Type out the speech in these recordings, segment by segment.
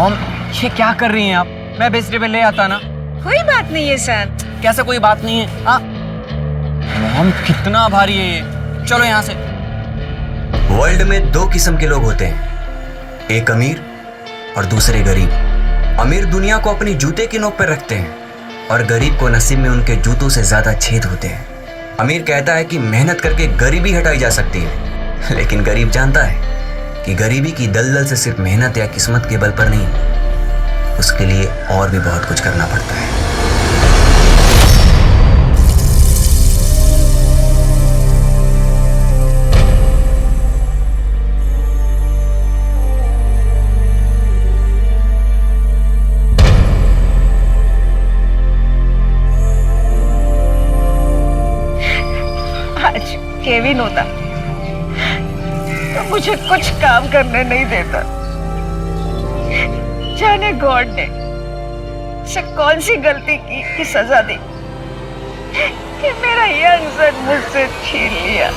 Mom ये क्या कर रही हैं आप? मैं वेजिटेबल ले आता ना। कोई बात नहीं है सर। कैसे कोई बात नहीं है? हाँ मॉम कितना भारी है ये, चलो यहाँ से। वर्ल्ड में दो किस्म के लोग होते हैं, एक अमीर और दूसरे गरीब। अमीर दुनिया को अपनी जूते की नोक पर रखते हैं और गरीब को नसीब में उनके जूतों से ज्यादा छेद होते हैं। अमीर कहता है कि मेहनत करके गरीबी हटाई जा सकती है, लेकिन गरीब जानता है कि गरीबी की दलदल से सिर्फ मेहनत या किस्मत के बल पर नहीं, उसके लिए और भी बहुत कुछ करना पड़ता है। आज केविन होता तो मुझे कुछ काम करने नहीं देता। जाने गॉड ने से कौन सी गलती की कि सजा दी कि मेरा यंग सन मुझसे छीन लिया।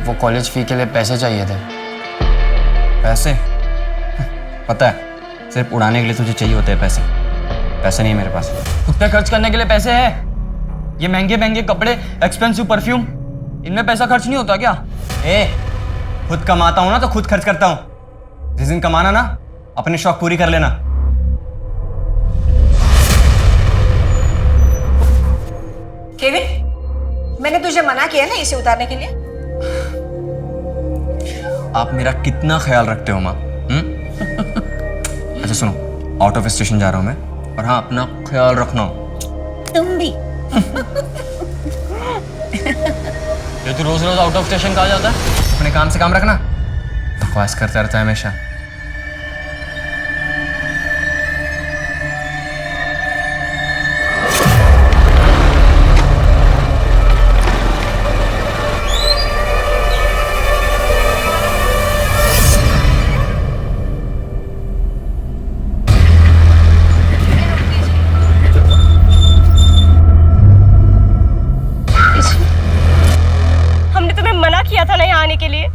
वो कॉलेज फी के लिए पैसे चाहिए थे। पैसे? पता है सिर्फ उड़ाने के लिए तुझे चाहिए होते हैं पैसे। पैसे नहीं है मेरे पास। खुद पे खर्च करने के लिए पैसे है? ये महंगे महंगे कपड़े, एक्सपेंसिव परफ्यूम, इनमें पैसा खर्च नहीं होता क्या? खुद कमाता हूं ना तो खुद खर्च करता हूं। जिस दिन कमाना ना अपने शौक पूरी कर लेना। केविन, मैंने तुझे मना किया ना इसे उतारने के लिए। आप मेरा कितना ख्याल रखते हो माँ? अच्छा सुनो, आउट ऑफ स्टेशन जा रहा हूँ मैं, और हाँ अपना ख्याल रखना। तुम भी। ये तू रोज रोज आउट ऑफ स्टेशन कहाँ जाता है? अपने काम से काम रखना। बकवास करता रहता है हमेशा। के लिए।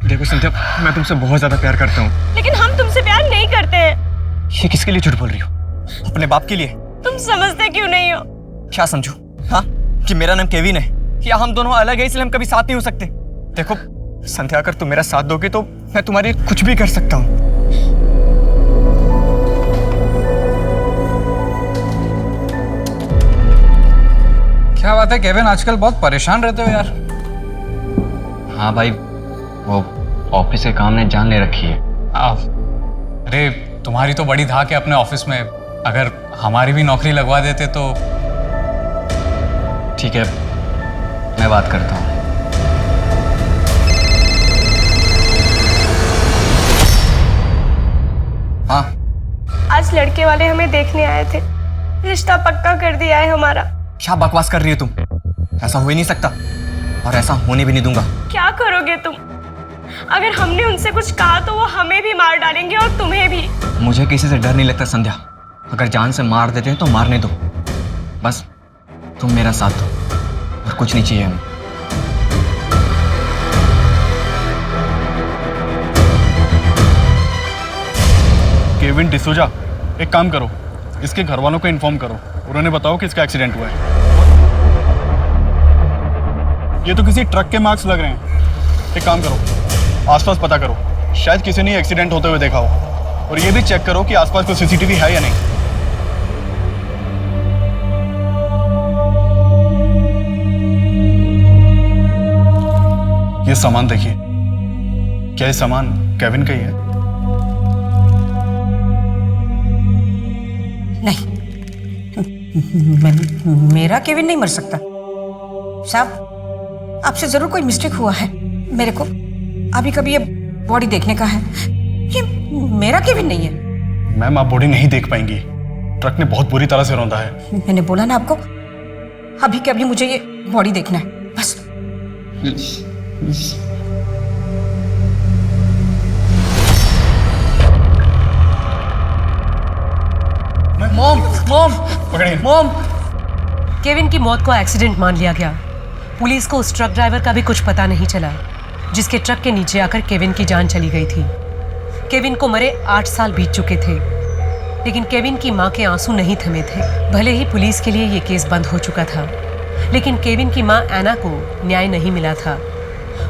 देखो संध्या, मैं तुमसे बहुत ज्यादा प्यार करता हूँ। लेकिन हम तुमसे प्यार नहीं करते हैं। ये किसके लिए झूठ बोल रही हो? अपने बाप के लिए? तुम समझते क्यों नहीं हो? क्या समझू? हाँ, कि मेरा नाम केविन है, या हम दोनों अलग है इसलिए हम कभी साथ नहीं हो सकते? देखो संध्या, अगर तुम मेरा साथ दोगे तो मैं तुम्हारे लिए कुछ भी कर सकता हूँ। क्या बात है केविन, आजकल बहुत परेशान रहते हो यार। हाँ भाई, वो ऑफिस के काम ने जान ले रखी है। अरे तुम्हारी तो बड़ी धाक है अपने ऑफिस में, अगर हमारी भी नौकरी लगवा देते तो। ठीक है, मैं बात करता हूँ। हाँ, आज लड़के वाले हमें देखने आए थे, रिश्ता पक्का कर दिया है हमारा। क्या बकवास कर रही हो तुम? ऐसा हो ही नहीं सकता, और ऐसा होने भी नहीं दूंगा। क्या करोगे तुम? अगर हमने उनसे कुछ कहा तो वो हमें भी मार डालेंगे और तुम्हें भी। मुझे किसी से डर नहीं लगता संध्या। अगर जान से मार देते हैं तो मारने दो, बस तुम मेरा साथ दो और कुछ नहीं चाहिए हमें। केविन डिसूजा, एक काम करो, इसके घर वालों को इन्फॉर्म करो और उन्हें बताओ कि इसका एक्सीडेंट हुआ है। ये तो किसी ट्रक के मार्क्स लग रहे हैं। एक काम करो, आसपास पता करो, शायद किसी ने एक्सीडेंट होते हुए देखा हो, और ये भी चेक करो कि आसपास कोई सीसीटीवी है या नहीं। ये सामान देखिए, क्या ये सामान केविन का ही है? नहीं, मेरा केविन नहीं मर सकता साहब, आपसे जरूर कोई मिस्टेक हुआ है। मेरे को अभी कभी ये बॉडी देखने का है, ये मेरा केविन नहीं है। मैम, आप बॉडी नहीं देख पाएंगी, ट्रक ने बहुत बुरी तरह से रौंदा है। मैंने बोला ना आपको, अभी के अभी मुझे ये बॉडी देखना है बस। मॉम मॉम पकड़िए। मॉम, केविन की मौत को एक्सीडेंट मान लिया गया। पुलिस को उस ट्रक ड्राइवर का भी कुछ पता नहीं चला जिसके ट्रक के नीचे आकर केविन की जान चली गई थी। केविन को मरे 8 साल बीत चुके थे, लेकिन केविन की मां के आंसू नहीं थमे थे। भले ही पुलिस के लिए ये केस बंद हो चुका था, लेकिन केविन की मां एना को न्याय नहीं मिला था।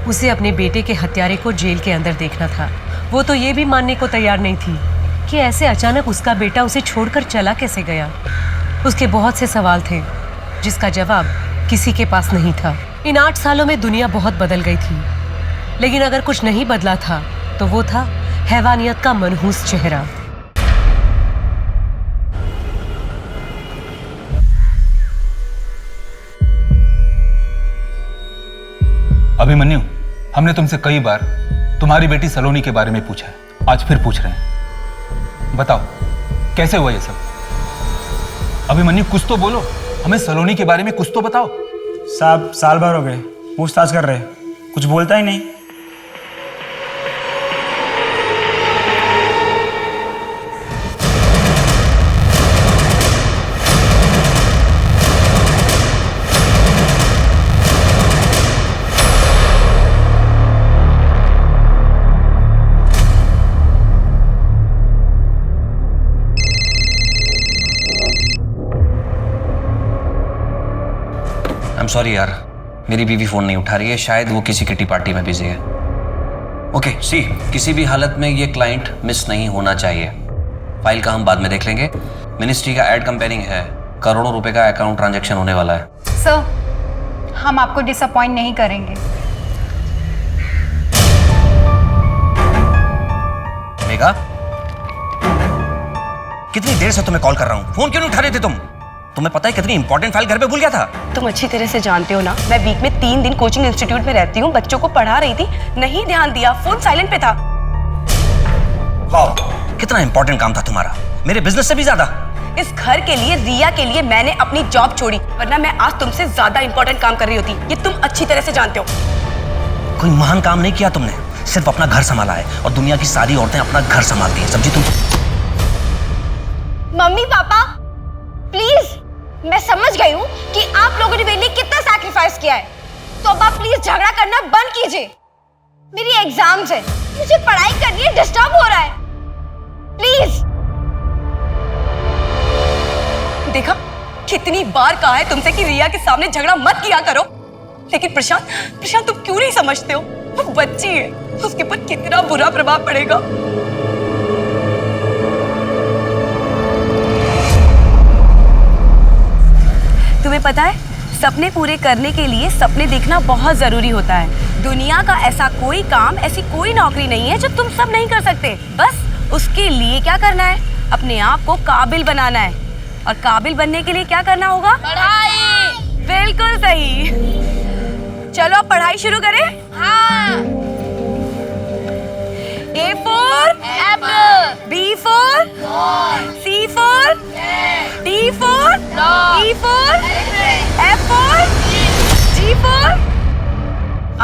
उसे अपने बेटे के हत्यारे को जेल के अंदर देखना था। वो तो ये भी मानने को तैयार नहीं थी कि ऐसे अचानक उसका बेटा उसे छोड़कर चला कैसे गया। उसके बहुत से सवाल थे जिसका जवाब किसी के पास नहीं था। इन 8 सालों में दुनिया बहुत बदल गई थी, लेकिन अगर कुछ नहीं बदला था तो वो था हैवानियत का मनहूस चेहरा। अभिमन्यु, हमने तुमसे कई बार तुम्हारी बेटी सलोनी के बारे में पूछा है, आज फिर पूछ रहे हैं। बताओ कैसे हुआ ये सब? अभिमन्यु, कुछ तो बोलो, हमें सलोनी के बारे में कुछ तो बताओ। साहब, साल भर हो गए पूछताछ कर रहे, कुछ बोलता ही नहीं। I'm sorry यार, मेरी बीवी फोन नहीं उठा रही है, शायद वो किसी किटी पार्टी में बिजी है। ओके सी, किसी भी हालत में ये क्लाइंट मिस नहीं होना चाहिए। फाइल का हम बाद में देख लेंगे। मिनिस्ट्री का एड कंपेयरिंग है, करोड़ों रुपए का अकाउंट ट्रांजैक्शन होने वाला है। सर, हम आपको डिसअपॉइंट नहीं करेंगे। मेघा, कितनी देर से तुम्हें कॉल कर रहा हूँ, फोन क्यों नहीं उठा रहे थे तुम? तुम्हें पता है कितनी इंपॉर्टेंट फाइल घर पे भूल गया था। तुम अच्छी तरह से जानते हो ना, मैं वीक में 3 दिन कोचिंग इंस्टीट्यूट में रहती हूँ, बच्चों को पढ़ा रही थी, नहीं ध्यान दिया, फोन साइलेंट पे था। वाह, कितना इंपॉर्टेंट काम था तुम्हारा, मेरे बिजनेस से भी ज्यादा। इस घर के लिए, रिया के लिए मैंने अपनी जॉब छोड़ी, वरना मैं आज तुमसे ज्यादा इंपॉर्टेंट काम कर रही होती। ये तुम अच्छी तरह से जानते हो। कोई महान काम नहीं किया तुमने, सिर्फ अपना घर संभाला है, और दुनिया की सारी औरतें अपना घर संभालती हैं, समझी तुम? मम्मी पापा प्लीज, मैं समझ गई हूँ कि आप लोगों ने मेरे लिए कितना सैक्रिफाइस किया है, तो अब आप प्लीज झगड़ा करना बंद कीजिए। मेरी एग्जाम्स है, मुझे पढ़ाई करनी है, डिस्टर्ब हो रहा है, प्लीज। देखा, कितनी बार कहा है तुमसे कि रिया के सामने झगड़ा मत किया करो, लेकिन प्रशांत तुम क्यों नहीं समझते हो? वो बच्ची है, उसके ऊपर कितना बुरा प्रभाव पड़ेगा। तुम्हें पता है, सपने पूरे करने के लिए सपने देखना बहुत जरूरी होता है। दुनिया का ऐसा कोई काम, ऐसी कोई नौकरी नहीं है जो तुम सब नहीं कर सकते। बस उसके लिए क्या करना है, अपने आप को काबिल बनाना है। और काबिल बनने के लिए क्या करना होगा? पढ़ाई। बिल्कुल सही। चलो अब पढ़ाई शुरू करें। हाँ। A for apple, B for ball, C for cat, D for dog, E for elephant, F for G for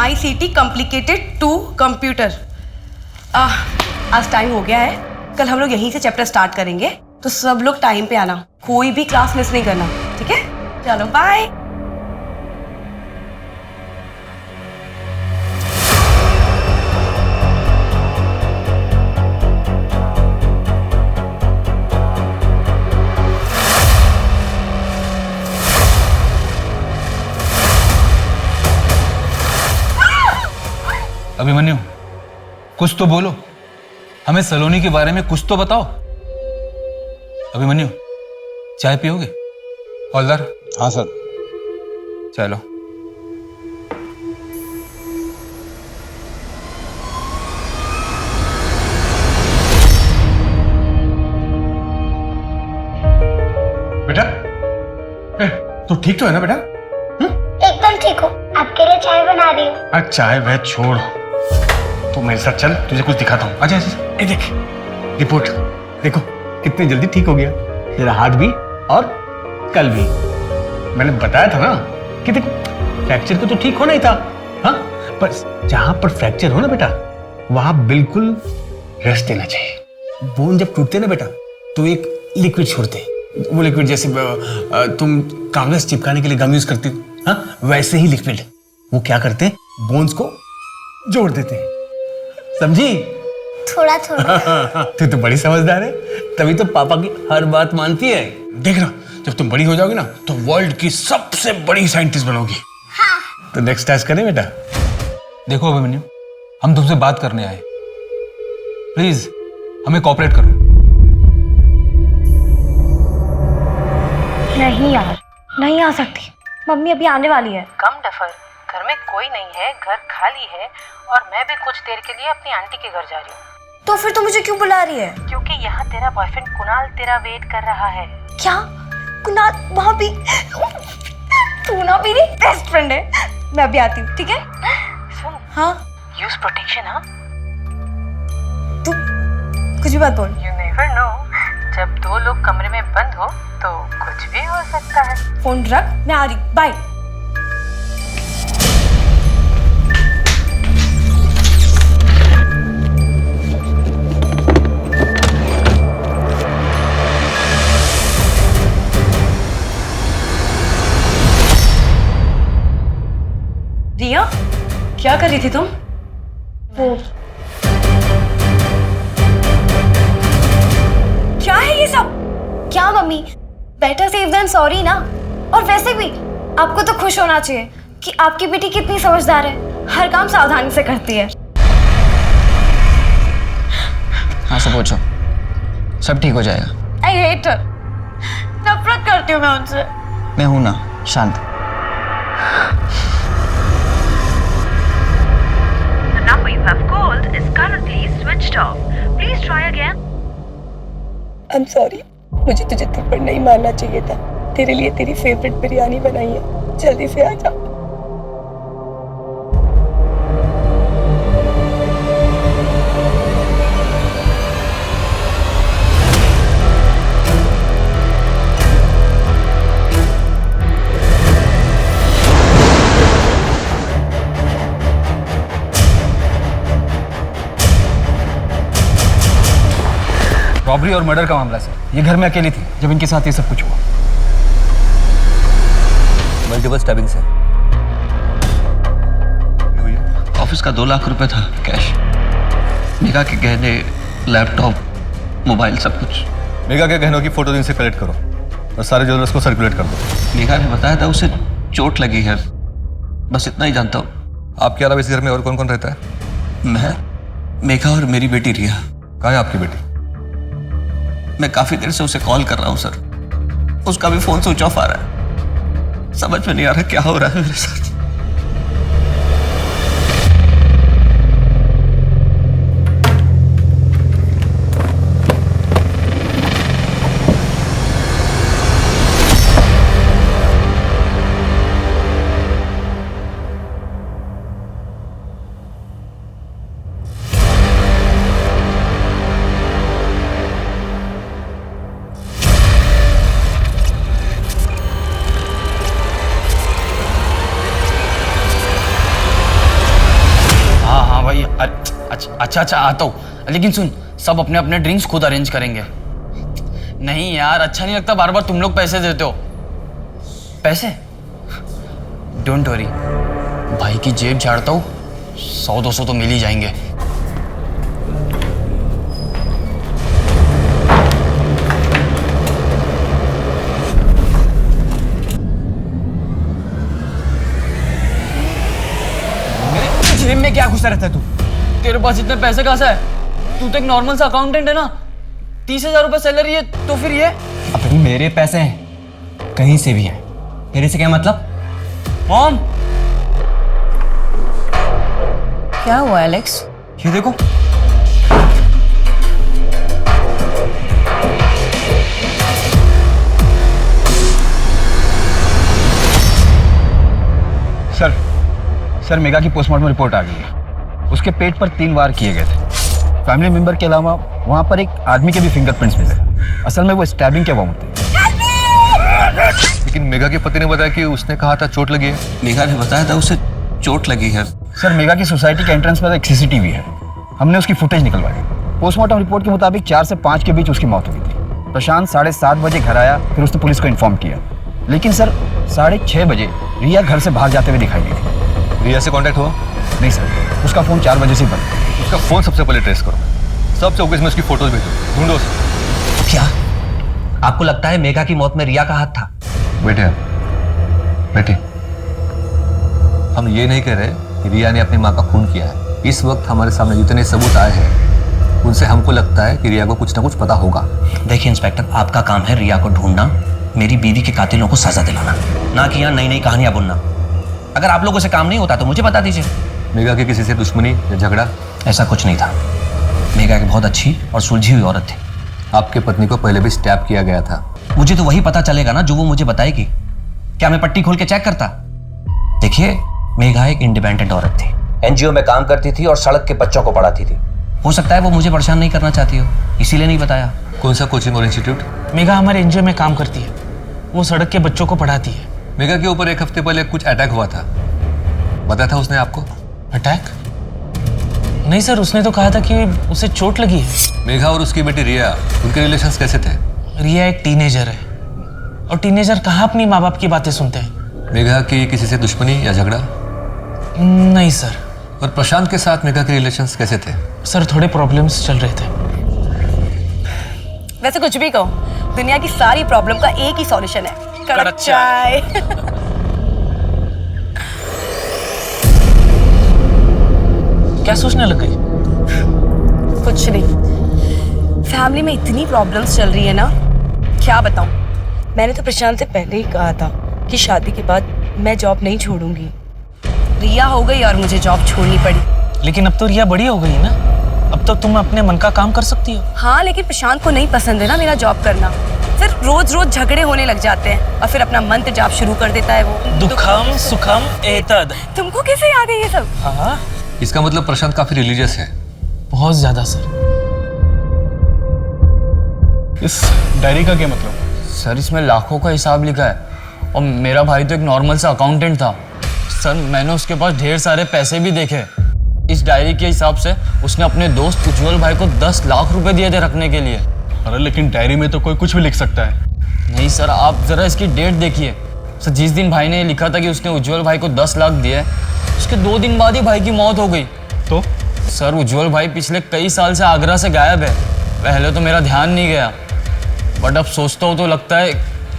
ICT complicated to computer। आज टाइम हो गया है, कल हम लोग यहीं से चैप्टर स्टार्ट करेंगे, तो सब लोग टाइम पे आना, कोई भी क्लास मिस नहीं करना, ठीक है? चलो बाय। अभिमन्यु, कुछ तो बोलो, हमें सलोनी के बारे में कुछ तो बताओ। अभिमन्यु, चाय पियोगे? हौलदार। हाँ सर। चलो। बेटा, तो ठीक तो है ना बेटा? एकदम ठीक हो। आपके लिए चाय बना रही हूँ। अच्छा चाय वह छोड़, तो मेरे साथ चल, तुझे कुछ दिखाता हूँ। अच्छा ये देख रिपोर्ट, देखो कितनी जल्दी ठीक हो गया तेरा हाथ भी और कल भी। मैंने बताया था ना कि देख फ्रैक्चर को तो ठीक होना ही था, हाँ, पर जहां पर फ्रैक्चर हो ना बेटा वहां बिल्कुल रेस्ट देना चाहिए। बोन जब टूटते ना बेटा तो एक लिक्विड छोड़ते हैं, वो लिक्विड जैसे तुम कागज चिपकाने के लिए गम यूज करती हो, हाँ, वैसे ही लिक्विड वो क्या करते हैं, बोन्स को जोड़ देते हैं, समझी? थोड़ा थोड़ा। तू तो बड़ी समझदार है, तभी तो पापा की हर बात मानती है। देखना जब तुम बड़ी हो जाओगी ना तो वर्ल्ड की सबसे बड़ी साइंटिस्ट बनोगी। हाँ। तो नेक्स्ट टास्क करें बेटा? देखो अभिमन्यु, हम तुमसे बात करने आए, प्लीज हमें कोऑपरेट करो। नहीं यार, नहीं आ सकती, मम्मी अभी आने वाली है। कम डफर, घर में कोई नहीं है, घर खाली है और मैं भी कुछ देर के लिए अपनी आंटी के घर जा रही हूँ। तो फिर तू मुझे क्यों बुला रही है? क्योंकि यहाँ तेरा बॉयफ्रेंड कुणाल तेरा वेट कर रहा है। क्या? कुणाल वहाँ भी? तू ना मेरी बेस्ट फ्रेंड है। मैं अभी आती हूँ, ठीक है? सुन, हाँ? Use protection. हाँ, तू कुछ भी बात बोल। यू नेवर नो, जब दो लोग कमरे में बंद हो तो कुछ भी हो सकता है। फोन रख, मैं आ रही, बाय। रिया, क्या कर रही थी तुम? वो क्या है ये सब? क्या mummy, better safe than sorry ना। और वैसे भी आपको तो खुश होना चाहिए कि आपकी बेटी कितनी समझदार है, हर काम सावधानी से करती है। हाँ सब पूछो, सब ठीक हो जाएगा। आई हेट हर, नफरत करती हूँ मैं उनसे। मैं हूं ना, शांत। The number you have called is currently switched off. Please try again. I'm sorry, मुझे तुझे थप्पड़ नहीं मारना चाहिए था। तेरे लिए तेरी फेवरेट बिरयानी बनाई है, जल्दी से आ जा। रॉबरी और मर्डर का मामला सर, ये घर में अकेली थी जब इनके साथ ये सब कुछ हुआ। मल्टीपल स्टैबिंग से। ऑफिस का 2 लाख रुपए था कैश, मेघा के गहने, लैपटॉप, मोबाइल, सब कुछ। मेघा के गहनों की फोटो इनसे कलेक्ट करो और सारे ज्वेलर्स को सर्कुलेट कर दो। मेघा ने बताया था उसे चोट लगी है, बस इतना ही जानता हूँ। आपके अलावा इस घर में और कौन कौन रहता है? मैं, मेघा और मेरी बेटी रिया। कहाँ है आपकी बेटी? मैं काफी देर से उसे कॉल कर रहा हूँ सर, उसका भी फोन स्विच ऑफ आ रहा है। समझ में नहीं आ रहा क्या हो रहा है मेरे साथ। अच्छा आता हूँ, लेकिन सुन, सब अपने अपने ड्रिंक्स खुद अरेंज करेंगे। नहीं यार, अच्छा नहीं लगता बार बार तुम लोग पैसे देते हो। पैसे डोंट वरी, भाई की जेब झाड़ता हूँ, 100-200 तो मिल ही जाएंगे। जेब में क्या घुसा रहता है तू? तेरे पास इतने पैसे कहाँ से है? तू तो एक नॉर्मल सा अकाउंटेंट है ना, 30,000 रुपए सैलरी है, तो फिर ये? अब मेरे पैसे हैं, कहीं से भी हैं, तेरे से क्या मतलब? मॉम, क्या हुआ एलेक्स? ये देखो। सर मेगा की पोस्टमार्टम रिपोर्ट आ गई है। उसके पेट पर 3 वार किए गए थे। फैमिली मेंबर के अलावा वहाँ पर एक आदमी के भी फिंगरप्रिंट्स मिले। असल में वो स्टैबिंग के वाउंड थे। लेकिन मेगा के पति ने बताया कि उसने कहा था चोट लगी है। मेगा ने बताया था उसे चोट लगी है। सर मेगा की सोसाइटी के एंट्रेंस पर एक सीसीटीवी है, हमने उसकी फुटेज निकलवाई। पोस्टमार्टम रिपोर्ट के मुताबिक 4 से 5 के बीच उसकी मौत हुई थी। प्रशांत 7:30 बजे घर आया, फिर उसने पुलिस को इन्फॉर्म किया। लेकिन सर 6:30 बजे रिया घर से बाहर जाते हुए दिखाई दी थी। रिया से कांटेक्ट हुआ? नहीं सर, उसका फोन 4 बजे से बंद। उसका फोन सबसे पहले ट्रेस करो, सबसे ऑब्वियस में उसकी फोटोज भेजो, ढूंढो उसे। क्या आपको लगता है मेगा की मौत में रिया का हाथ था? बेटे हम ये नहीं कह रहे कि रिया ने अपनी माँ का खून किया है। इस वक्त हमारे सामने जितने सबूत आए हैं उनसे हमको लगता है कि रिया को कुछ ना कुछ पता होगा। देखिए इंस्पेक्टर, आपका काम है रिया को ढूंढना, मेरी बीवी के कातिलों को सजा दिलाना, ना कि यहाँ नई नई कहानियां बुनना। अगर आप लोगों से काम नहीं होता तो मुझे बता दीजिए। मेगा की किसी से दुश्मनी या झगड़ा? ऐसा कुछ नहीं था। मेगा एक बहुत अच्छी और सुलझी हुई औरत थी। आपके पत्नी को पहले भी स्टैप किया गया था। मुझे तो वही पता चलेगा ना जो वो मुझे बताएगी। क्या मैं पट्टी खोल के चेक करता? देखिए, मेघा एक इंडिपेंडेंट औरत थी, एनजीओ में काम करती थी और सड़क के बच्चों को पढ़ाती थी। हो सकता है वो मुझे परेशान नहीं करना चाहती हो, इसीलिए नहीं बताया। कौन सा कोचिंग और इंस्टीट्यूट? मेघा हमारे एनजीओ में काम करती है, वो सड़क के बच्चों को पढ़ाती है। मेघा के ऊपर 1 हफ्ते पहले कुछ अटैक हुआ था, बताया था उसने आपको? अटैक? नहीं सर, उसने तो कहा था कि उसे चोट लगी है। मेघा और उसकी बेटी रिया, उनके रिलेशंस कैसे थे? रिया एक टीनेजर है और टीनेजर कहाँ अपनी माँ बाप की बातें सुनते हैं। मेघा की किसी से दुश्मनी या झगड़ा? नहीं सर। और प्रशांत के साथ मेघा के रिलेशंस कैसे थे? सर थोड़े प्रॉब्लम्स चल रहे थे। वैसे कुछ भी कहो, दुनिया की सारी प्रॉब्लम का एक ही सॉल्यूशन है, कड़क चाय। क्या सोचने लग गई? कुछ नहीं, फैमिली में इतनी प्रॉब्लम्स चल रही है ना, क्या बताऊं। मैंने तो प्रशांत से पहले ही कहा था कि शादी के बाद मैं जॉब नहीं छोड़ूंगी। रिया हो गई और मुझे जॉब छोड़नी पड़ी। लेकिन अब तो रिया बड़ी हो गई ना, अब तो तुम अपने मन का काम कर सकती हो। हाँ, लेकिन प्रशांत को नहीं पसंद है ना मेरा जॉब करना। फिर रोज रोज झगड़े होने लग जाते हैं और फिर अपना मंत्र जाप शुरू कर देता है वो। दुखम सुखम एतद। तुमको कैसे याद है ये सब? हाँ, इसका मतलब प्रशांत काफी रिलीजियस है। बहुत ज्यादा सर। इस डायरी का क्या मतलब? सर इसमें लाखों का हिसाब लिखा है और मेरा भाई तो एक नॉर्मल सा अकाउंटेंट था। सर मैंने उसके पास ढेर सारे पैसे भी देखे। इस डायरी के हिसाब से उसने अपने दोस्त उज्जवल भाई को 10 लाख रुपए दिए थे रखने के लिए। अरे लेकिन डायरी में तो कोई कुछ भी लिख सकता है। नहीं सर, आप जरा इसकी डेट देखिए। सर जिस दिन भाई ने लिखा था कि उसने उज्जवल भाई को 10 लाख दिए, उसके 2 दिन बाद ही भाई की मौत हो गई। तो सर उज्जवल भाई पिछले कई साल से आगरा से गायब है। पहले तो मेरा ध्यान नहीं गया, बट अब सोचता हूँ तो लगता है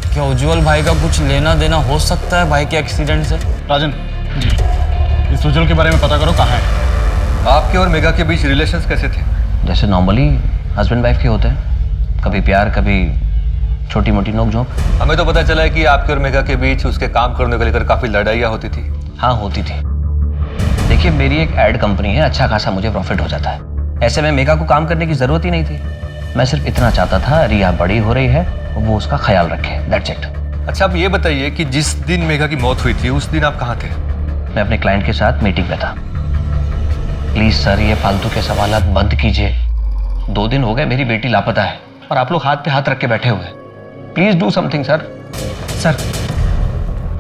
क्या उज्जवल भाई का कुछ लेना देना हो सकता है भाई के एक्सीडेंट से। राजन जी, इस उज्जवल के बारे में पता करो कहाँ है। आपके और मेघा के बीच रिलेशंस कैसे थे? जैसे नॉर्मली हस्बैंड वाइफ के होते हैं, कभी प्यार कभी छोटी मोटी नोक-झोंक। हमें तो पता चला है कि आपके और मेघा के बीच उसके काम करने को लेकर काफी लड़ाइयाँ होती थी। हाँ होती थी। देखिए मेरी एक एड कंपनी है, अच्छा खासा मुझे प्रॉफिट हो जाता है। ऐसे में मेघा को काम करने की जरूरत ही नहीं थी। मैं सिर्फ इतना चाहता था रिया बड़ी हो रही है, वो उसका ख्याल रखे, दैट्स इट। अच्छा आप ये बताइए कि जिस दिन मेघा की मौत हुई थी उस दिन आप कहाँ थे? मैं अपने क्लाइंट के साथ मीटिंग में था। प्लीज सर ये फालतू के सवालात बंद कीजिए। 2 दिन हो गए मेरी बेटी लापता है और आप लोग हाथ पे हाथ रख के बैठे हुए। Please do something sir. Sir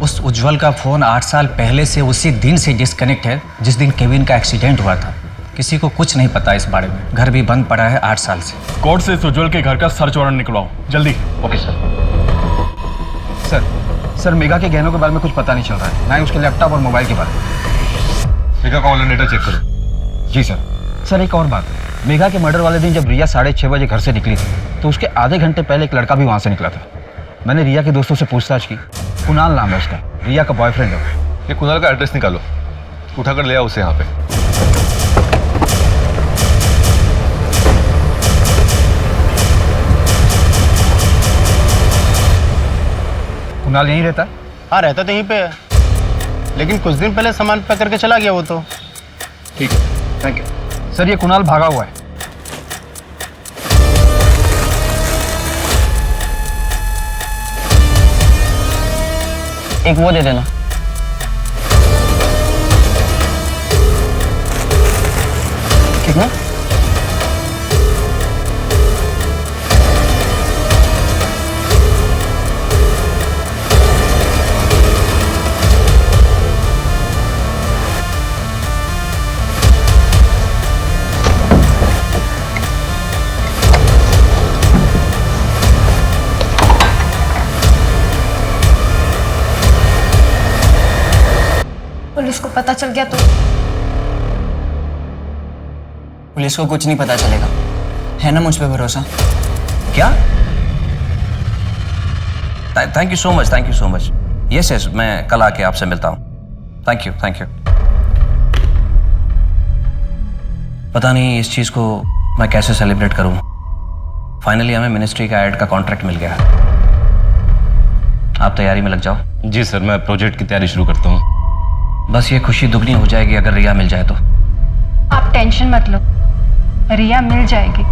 उस उज्जवल का फोन 8 साल पहले से उसी दिन से डिस्कनेक्ट है जिस दिन केविन का एक्सीडेंट हुआ था। किसी को कुछ नहीं पता इस बारे में। घर भी बंद पड़ा है 8 साल से। कोर्ट से इस उज्जवल के घर का सर्च वारंट निकलवाओ जल्दी। ओके सर मेघा के गहनों के बारे में कुछ पता नहीं चल रहा है, ना ही उसके लैपटॉप और मोबाइल के बारे में। मेघा का ऑनलाइन डेटा चेक करो। जी सर एक और बात, मेघा के मर्डर वाले दिन जब रिया 6:30 बजे घर से निकली थी तो उसके आधे घंटे पहले एक लड़का भी वहाँ से निकला था। मैंने रिया के दोस्तों से पूछताछ की, कुणाल नाम है उसका, रिया का बॉयफ्रेंड है। ये कुणाल का एड्रेस निकालो, उठाकर ले आओ उसे यहाँ पे। कुणाल यहीं रहता है? हाँ रहता तो यहीं पे है, लेकिन कुछ दिन पहले सामान पैक करके चला गया वो तो। ठीक है, थैंक यू। सर ये कुणाल भागा हुआ है। एक वो दे देना। कितना? पुलिस को पता चल गया तो? पुलिस को कुछ नहीं पता चलेगा, है ना मुझ पे भरोसा? क्या? Thank you so much, thank you so much. Yes yes, मैं कल आके आपसे मिलता हूँ। Thank you, thank you. पता नहीं इस चीज़ को मैं कैसे सेलिब्रेट करूँ। फाइनली हमें मिनिस्ट्री का एड का कॉन्ट्रैक्ट मिल गया। आप तैयारी में लग जाओ। जी सर, मैं प्रोजेक्ट की तैयारी शुरू करता हूँ। बस ये खुशी दुगनी हो जाएगी अगर रिया मिल जाए तो। आप टेंशन मत लो, रिया मिल जाएगी।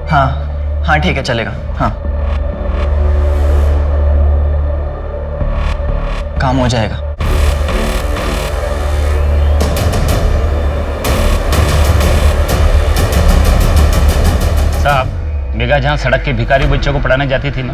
हाँ हाँ ठीक है, चलेगा। हाँ, काम हो जाएगा। साहब, मेघा जहाँ सड़क के भिखारी बच्चों को पढ़ाने जाती थी ना,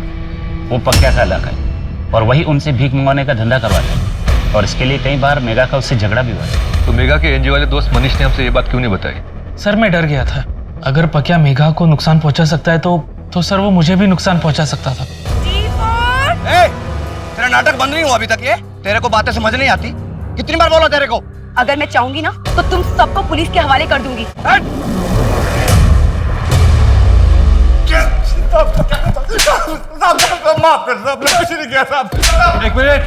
वो पक्का का इलाका है और वही उनसे भीख मंगवाने का धंधा करवाता है और इसके लिए कई बार मेघा का उससे झगड़ा भी हुआ है। तो मेघा के एनजीओ वाले दोस्त मनीष ने हमसे ये बात क्यों नहीं बताई? सर मैं डर गया था, अगर पक्या मेघा को नुकसान पहुंचा सकता है तो सर वो मुझे भी नुकसान पहुंचा सकता था। तेरा नाटक बंद नहीं हुआ अभी तक? ये तेरे को बातें समझ नहीं आती? कितनी बार बोला तेरे को? अगर मैं चाहूंगी ना तो तुम सबको पुलिस के हवाले कर दूंगी। माफ कर साहब, मैं कुछ नहीं किया साहब। एक मिनट,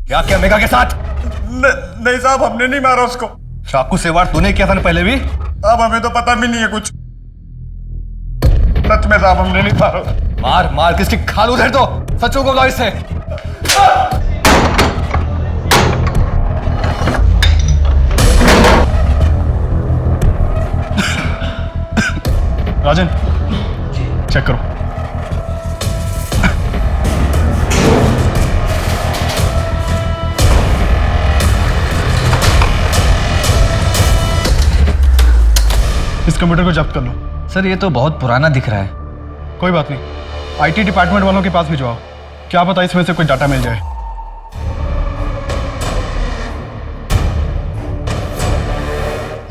क्या किया मेघा के साथ? नहीं साहब, हमने नहीं मारा उसको। चाकू से वार तूने किया था ना पहले भी? अब हमें तो पता भी नहीं है कुछ। सच में साहब हमने नहीं मारा। मार मार किसकी खाल उधर तो सचों को बताओ इससे। राजन चेक करो। इस कंप्यूटर को जब्त कर लो। सर ये तो बहुत पुराना दिख रहा है। कोई बात नहीं, आईटी डिपार्टमेंट वालों के पास भिजवाओ, क्या पता इसमें से कोई डाटा मिल जाए।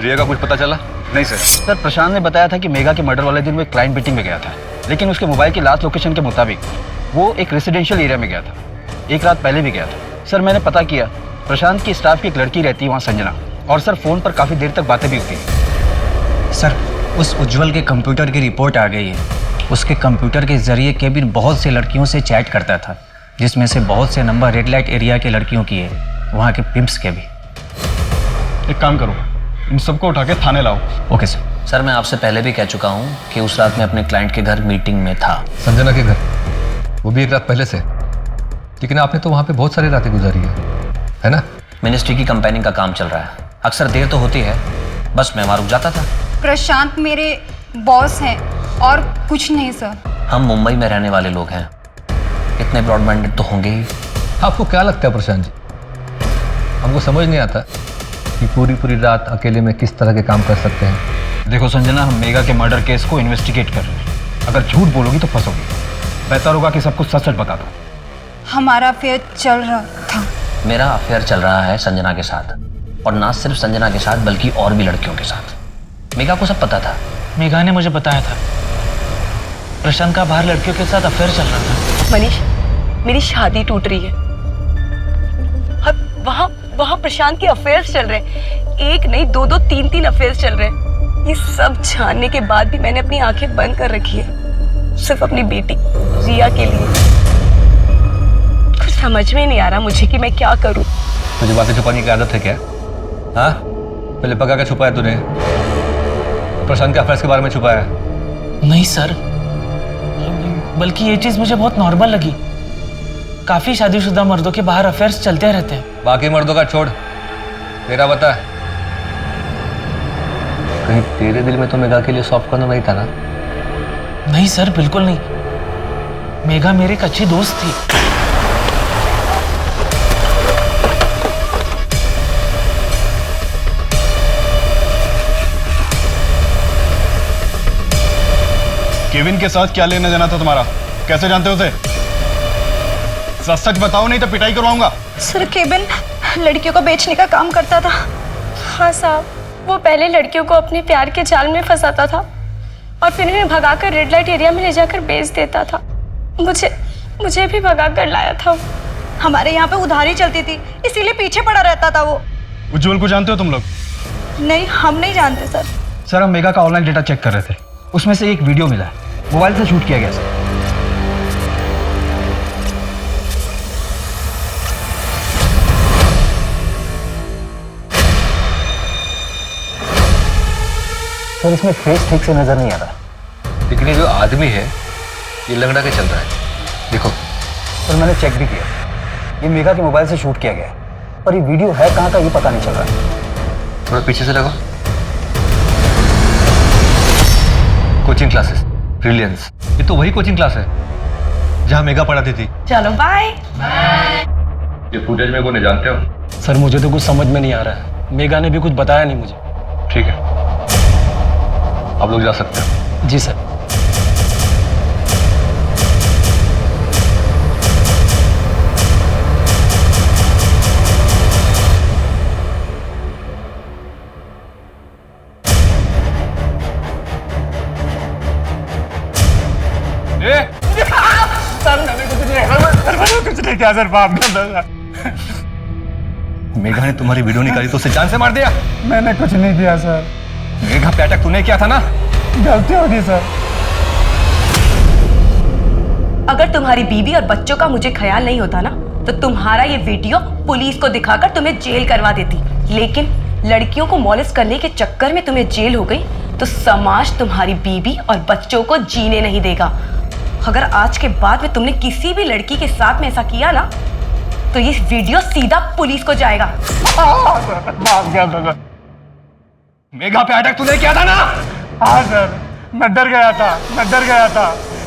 रिया का कुछ पता चला? नहीं सर प्रशांत ने बताया था कि मेघा के मर्डर वाले दिन वो एक क्लाइंट मीटिंग में गया था, लेकिन उसके मोबाइल की लास्ट लोकेशन के मुताबिक वो एक रेजिडेंशियल एरिया में गया था। एक रात पहले भी गया था। सर मैंने पता किया, प्रशांत की स्टाफ की एक लड़की रहती है वहाँ, संजना, और सर फ़ोन पर काफ़ी देर तक बातें भी होती हैं। सर उस उज्जवल के कंप्यूटर की रिपोर्ट आ गई है। उसके कंप्यूटर के जरिए केविन बहुत से लड़कियों से चैट करता था, जिसमें से बहुत से नंबर रेड लाइट एरिया के लड़कियों की है, वहाँ के पिम्प्स के भी। एक काम करो, इन सबको उठा के थाने लाओ। Okay sir. सर मैं आपसे पहले भी कह चुका हूँ कि उस रात मैं अपने क्लाइंट के घर मीटिंग में था। संजना के घर? वो भी एक रात पहले से? लेकिन आपने तो वहाँ पे बहुत सारी रातें गुजारी है ना? मिनिस्ट्री की कंपेनिंग का काम चल रहा है, अक्सर देर तो होती है, बस मैं वहाँ रुक जाता था। प्रशांत मेरे बॉस हैं और कुछ नहीं सर। हम मुंबई में रहने वाले लोग हैं, इतने ब्रॉड माइंडेड तो होंगे ही। आपको क्या लगता है प्रशांत जी, हमको समझ नहीं आता कि पूरी पूरी रात अकेले में किस तरह के काम कर सकते हैं। देखो संजना, हम मेघा के मर्डर केस को इन्वेस्टिगेट कर रहे हैं। अगर झूठ बोलोगी तो फंसोगी। बेहतर होगा कि सब कुछ सच सच बता दो। हमारा अफेयर चल रहा था। मेरा अफेयर चल रहा है संजना के साथ, और ना सिर्फ संजना के साथ बल्कि और भी लड़कियों के साथ। मेघा को सब पता था। मेघा ने मुझे बताया था प्रशांत का बाहर लड़कियों के साथ अफेयर चल रहा था। मनीष, मेरी शादी टूट रही है। वहाँ प्रशांत के अफेयर्स चल रहे हैं। एक नहीं, दो दो तीन तीन अफेयर्स चल रहे हैं। ये सब जानने के बाद भी मैंने अपनी आंखें बंद कर रखी है, सिर्फ अपनी बेटी रिया के लिए। कुछ समझ में नहीं आ रहा मुझे कि मैं क्या करूं। तुझे बातें छुपाने की आदत है क्या? हाँ, पहले पका के छुपाया तूने, प्रशांत के अफेयर्स के बारे में छुपाया? नहीं सर, बल्कि ये चीज मुझे बहुत नॉर्मल लगी। काफी शादीशुदा मर्दों के बाहर अफेयर्स चलते रहते हैं। बाकी मर्दों का छोड़, तेरा बता। कहीं तेरे दिल में तो मेघा के लिए सॉफ्ट कॉर्नर नहीं था ना? नहीं सर, बिल्कुल नहीं। मेघा मेरी एक अच्छी दोस्त थी। केविन के साथ क्या लेना देना था तुम्हारा? कैसे जानते हो उसे? सच सच बताओ, नहीं तो पिटाई करवाऊंगा। सर केविन लड़कियों को बेचने का काम करता था। हाँ साहब, वो पहले लड़कियों को अपने प्यार के जाल में फंसाता था और फिर उन्हें भगाकर रेड लाइट एरिया में ले जाकर बेच देता था। मुझे भी भगाकर लाया था। हमारे यहाँ पे उधारी चलती थी, इसीलिए पीछे पड़ा रहता था वो। उज्जवल को जानते हो तुम लोग? नहीं, हम नहीं जानते सर। सर हम मेघा का ऑनलाइन डेटा चेक कर रहे थे, उसमें से एक वीडियो मिला है, मोबाइल से शूट किया गया सर। सर इसमें फेस ठीक से नजर नहीं आ रहा, लेकिन ये जो आदमी है ये लंगड़ा के चल रहा है। देखो सर मैंने चेक भी किया, ये मेघा के मोबाइल से शूट किया गया है, पर ये वीडियो है कहाँ का ये पता नहीं चल रहा है। थोड़ा पीछे से लगो। कोचिंग क्लासेस ब्रिलियंस, ये तो वही कोचिंग क्लास है जहाँ मेघा पढ़ाती थी। चलो बाय। ये फुटेज में कौन जानते हो? सर मुझे तो कुछ समझ में नहीं आ रहा है, मेघा ने भी कुछ बताया नहीं मुझे। ठीक है, आप लोग जा सकते हो। जी सर। सर मैंने कुछ नहीं किया सर, पाप कर। मेघा ने तुम्हारी वीडियो निकाली तो उसे जान से मार दिया? मैंने कुछ नहीं किया सर। मेघा पे अटैक तूने किया था ना? गलती होगी सर। अगर तुम्हारी बीवी और बच्चों का मुझे ख्याल नहीं होता ना, तो तुम्हारा ये वीडियो पुलिस को दिखाकर तुम्हें जेल करवा देती। लेकिन लड़कियों को मॉलेस्ट करने के चक्कर में तुम्हें जेल हो गई, तो समाज तुम्हारी बीवी और बच्चों को जीने नहीं देगा। अगर आज के बाद में तुमने किसी भी लड़की के साथ में ऐसा किया ना, तो ये वीडियो सीधा पुलिस को जाएगा। मेघा पे अटैक तूने किया था ना? हाँ सर, मैं डर गया था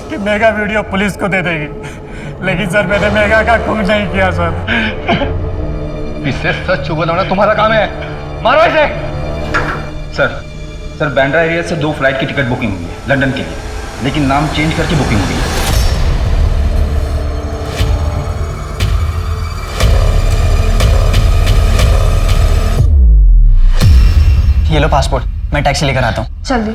कि मेघा वीडियो पुलिस को दे देगी, लेकिन सर मैंने मेघा का खून नहीं किया सर। इससे सच छुपाना तुम्हारा काम है, मारो इसे। सर बांद्रा एरिया से 2 फ्लाइट की टिकट बुकिंग हुई है लंदन के लिए, लेकिन नाम चेंज करके बुकिंग हुई है। ये लो पासपोर्ट, मैं टैक्सी लेकर आता हूँ। जल्दी।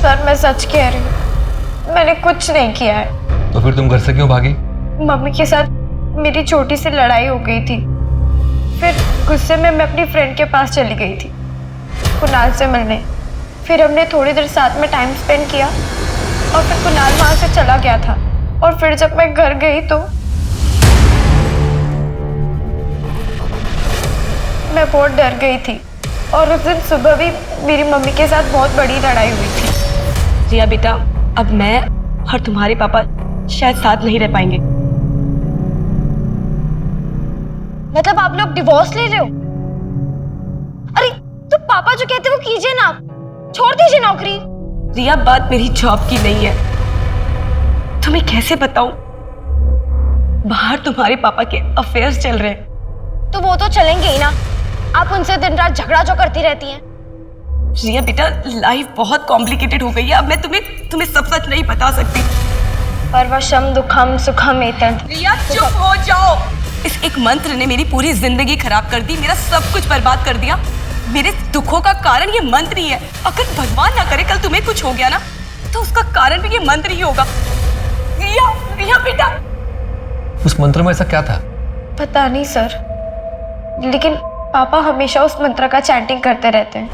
सर मैं सच कह रही हूँ, मैंने कुछ नहीं किया है। तो फिर तुम घर से क्यों भागी? मम्मी के साथ मेरी छोटी सी लड़ाई हो गई थी, फिर गुस्से में मैं अपनी फ्रेंड के पास चली गई थी कुणाल से मिलने। फिर हमने थोड़ी देर साथ में टाइम स्पेंड किया और फिर कुणाल वहां से चला गया था। और फिर जब मैं घर गई तो मैं बहुत डर गई थी, और उस दिन सुबह भी मेरी मम्मी के साथ बहुत बड़ी लड़ाई हुई थी। रिया बेटा, अब मैं और तुम्हारे पापा शायद साथ नहीं रह पाएंगे। मतलब आप लोग डिवोर्स ले रहे हो? अरे तो पापा जो कहते हैं वो कीजिए ना, छोड़ दीजिए नौकरी। रिया बात मेरी जॉब की नहीं है, तुम्हें कैसे बताऊं, बाहर तुम्हारे पापा के अफेयर्स चल रहे हैं। तो वो तो चलेंगे ही ना, आप उनसे दिन रात झगड़ा जो करती रहती हैं। रिया बेटा, लाइफ बहुत कॉम्प्लिकेटेड हो गई है, अब मैं तुम्हें सब सच नहीं बता सकती। परवशम दुखम सुखम एतद। रिया चुप हो जाओ। इस एक मंत्र ने मेरी पूरी जिंदगी खराब कर दी, मेरा सब कुछ बर्बाद कर दिया। मेरे दुखों का कारण ये मंत्र ही है। अगर भगवान ना करे कल तुम्हें कुछ हो गया ना, तो उसका कारण भी ये मंत्र ही होगा। रिया बेटा। उस मंत्र में ऐसा क्या था? पता नहीं सर, लेकिन पापा हमेशा उस मंत्र का चैंटिंग करते रहते हैं।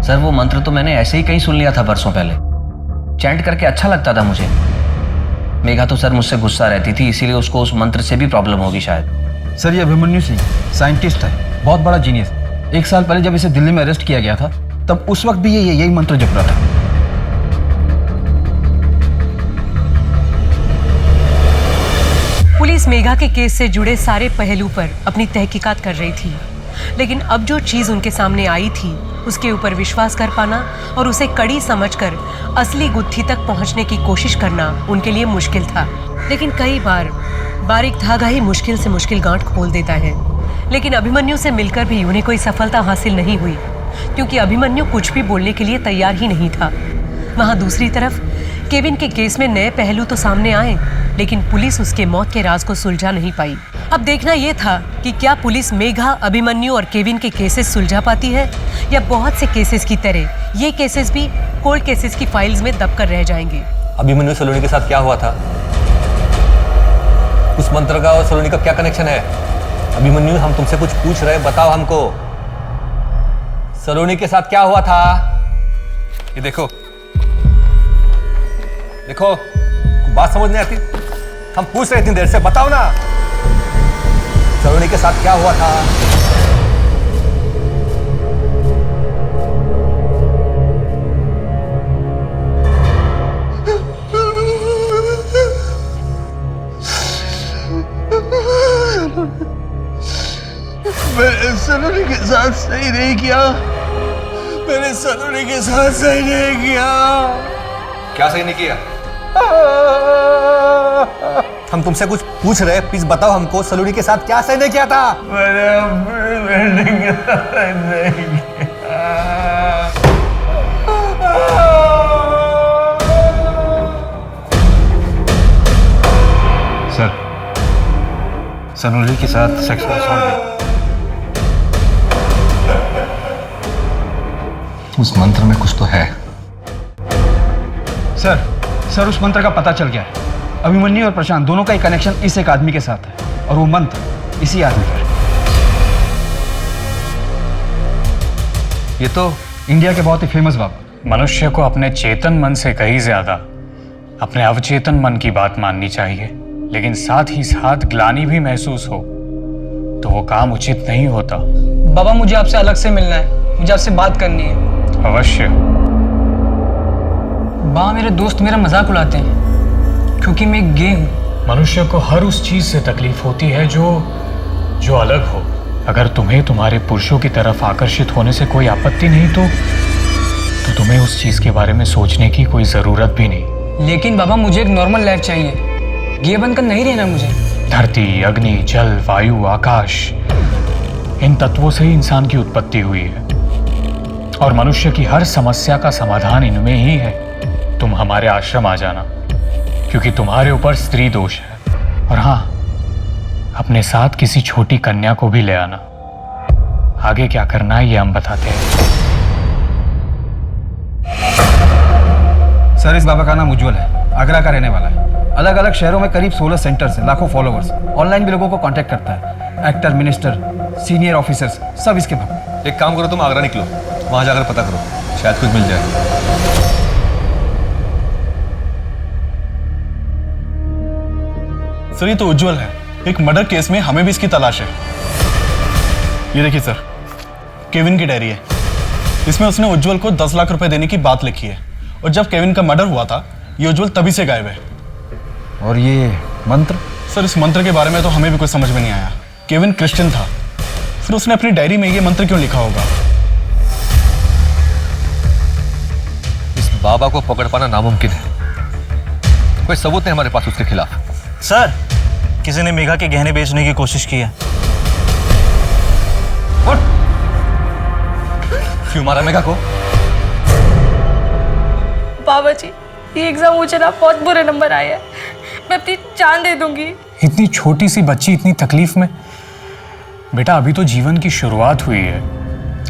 सर वो मंत्र तो मैंने ऐसे ही कहीं सुन लिया था बरसों पहले, चैंट करके अच्छा लगता था मुझे। मेघा तो सर मुझसे गुस्सा रहती थी, इसीलिए उसको उस मंत्र से भी प्रॉब्लम होगी शायद। सर ये अभिमन्यु सिंह साइंटिस्ट है, बहुत बड़ा जीनियस। 1 साल पहले जब इसे दिल्ली में अरेस्ट किया गया था, तब उस वक्त भी यही मंत्र जप रहा था। पुलिस मेघा के केस से जुड़े सारे पहलू पर अपनी तहकीकात कर रही थी, लेकिन अब जो चीज उनके सामने आई थी उसके ऊपर विश्वास कर पाना और उसे कड़ी समझकर असली गुत्थी तक पहुंचने की कोशिश करना उनके लिए मुश्किल था। लेकिन कई बार बारीक धागा ही मुश्किल से मुश्किल गांठ खोल देता है। लेकिन अभिमन्यु से मिलकर भी उन्हें कोई सफलता हासिल नहीं हुई, क्योंकि अभिमन्यु कुछ भी बोलने के लिए तैयार ही नहीं था। वहां दूसरी तरफ केविन के केस में नए पहलू तो सामने आए, लेकिन पुलिस उसके मौत के राज को सुलझा नहीं पाई। अब देखना यह था कि क्या पुलिस मेघा, अभिमन्यु और केविन के केसेस सुलझा पाती है, या बहुत से केसेस की तरह ये केसेस भी कोल्ड केसेस की फाइल्स में दबकर रह जाएंगे। अभिमन्यु सलोनी के साथ क्या हुआ था? उस मंत्र का और सलोनी का क्या कनेक्शन है? अभिमन्यु, हम तुमसे कुछ पूछ रहे हैं, बताओ हमको। सलोनी के साथ क्या हुआ था? ये देखो देखो, बात समझ नहीं आती? हम पूछ रहे इतनी देर से, बताओ ना, सलोनी के साथ क्या हुआ था? मैंने सलोनी के साथ सही नहीं किया। मैंने सलोनी के साथ सही नहीं किया। क्या सही नहीं किया? हम तुमसे कुछ पूछ रहे हैं, प्लीज बताओ हमको, सलोनी के साथ क्या सही नहीं किया था? मैंने अपनी बेटी के साथ नहीं किया। सर, सलोनी के साथ सेक्सुअल असॉल्ट। उस मंत्र में कुछ तो है। सर उस मंत्र का पता चल गया है। अभिमन्यु और प्रशांत दोनों का ही कनेक्शन इस एक आदमी के साथ है, और वो मंत्र इसी आदमी पर। ये तो इंडिया के बहुत ही फेमस बाबा। मनुष्य को अपने चेतन मन से कहीं ज्यादा अपने अवचेतन मन की बात माननी चाहिए, लेकिन साथ ही साथ ग्लानि भी महसूस हो तो वो काम उचित नहीं होता। बाबा, मुझे आपसे अलग से मिलना है, मुझे आपसे बात करनी है। अवश्य। बाबा, मेरे दोस्त मेरा मजाक उड़ाते हैं क्योंकि मैं गे हूं। मनुष्य को हर उस चीज से तकलीफ होती है जो अलग हो। अगर तुम्हें तुम्हारे पुरुषों की तरफ आकर्षित होने से कोई आपत्ति नहीं तो तुम्हें उस चीज के बारे में सोचने की कोई जरूरत भी नहीं। लेकिन बाबा, मुझे एक नॉर्मल लाइफ चाहिए, गे बनकर नहीं रहना मुझे। धरती, अग्नि, जल, वायु, आकाश, इन तत्वों से ही इंसान की उत्पत्ति हुई है, और मनुष्य की हर समस्या का समाधान इनमें ही है। तुम हमारे आश्रम आ जाना, क्योंकि तुम्हारे ऊपर स्त्री दोष है। और हाँ, अपने साथ किसी छोटी कन्या को भी ले आना। आगे क्या करना है ये हम बताते हैं। सर, इस बाबा का नाम उज्जवल है, आगरा का रहने वाला है। अलग अलग शहरों में करीब 16 सेंटर्स हैं, लाखों फॉलोअर्स। ऑनलाइन भी लोगों को कांटेक्ट करता है। एक्टर, मिनिस्टर, सीनियर ऑफिसर्स सब इसके भक्त। एक काम करो, तुम आगरा निकलो, वहां जाकर पता करो, शायद कुछ मिल जाए। सर, ये तो उज्जवल है। एक मर्डर केस में हमें भी इसकी तलाश है। ये देखिए सर, केविन की डायरी है। इसमें उसने उज्जवल को 10 लाख रुपए देने की बात लिखी है, और जब केविन का मर्डर हुआ था ये उज्जवल तभी से गायब है। और ये मंत्र? सर, इस मंत्र के बारे में तो हमें भी कुछ समझ में नहीं आया। केविन क्रिश्चियन था, फिर उसने अपनी डायरी में ये मंत्र क्यों लिखा होगा? इस बाबा को पकड़ पाना नामुमकिन है। कोई सबूत नहीं हमारे पास उसके खिलाफ। सर, किसी ने मेघा के गहने बेचने की कोशिश की है। क्यों मारा मेघा को? बाबा जी, ये एग्जाम मुझे ना बहुत बुरे नंबर आए हैं, मैं अपनी जान दे दूंगी। इतनी छोटी सी बच्ची इतनी तकलीफ में? बेटा, अभी तो जीवन की शुरुआत हुई है,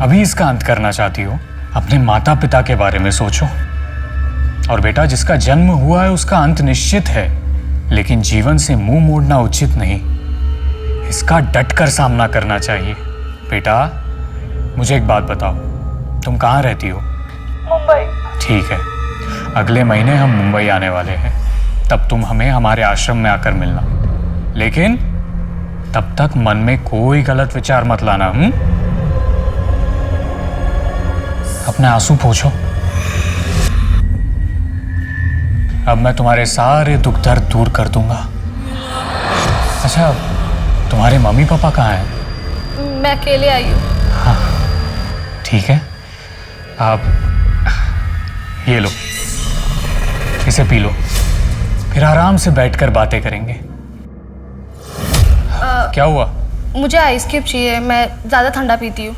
अभी इसका अंत करना चाहती हो? अपने माता पिता के बारे में सोचो। और बेटा, जिसका जन्म हुआ है उसका अंत निश्चित है, लेकिन जीवन से मुंह मोड़ना उचित नहीं। इसका डटकर सामना करना चाहिए। बेटा, मुझे एक बात बताओ, तुम कहाँ रहती हो? मुंबई। ठीक है, अगले महीने हम मुंबई आने वाले हैं, तब तुम हमें हमारे आश्रम में आकर मिलना। लेकिन तब तक मन में कोई गलत विचार मत लाना। अपने आंसू पोंछो। अब मैं तुम्हारे सारे दुख दर्द दूर कर दूंगा। अच्छा, तुम्हारे मम्मी पापा कहाँ हैं? मैं अकेले आई हूँ। ठीक है, आप ये लो, इसे पी लो, फिर आराम से बैठकर बातें करेंगे। क्या हुआ? मुझे आइस क्यूब चाहिए, मैं ज़्यादा ठंडा पीती हूँ।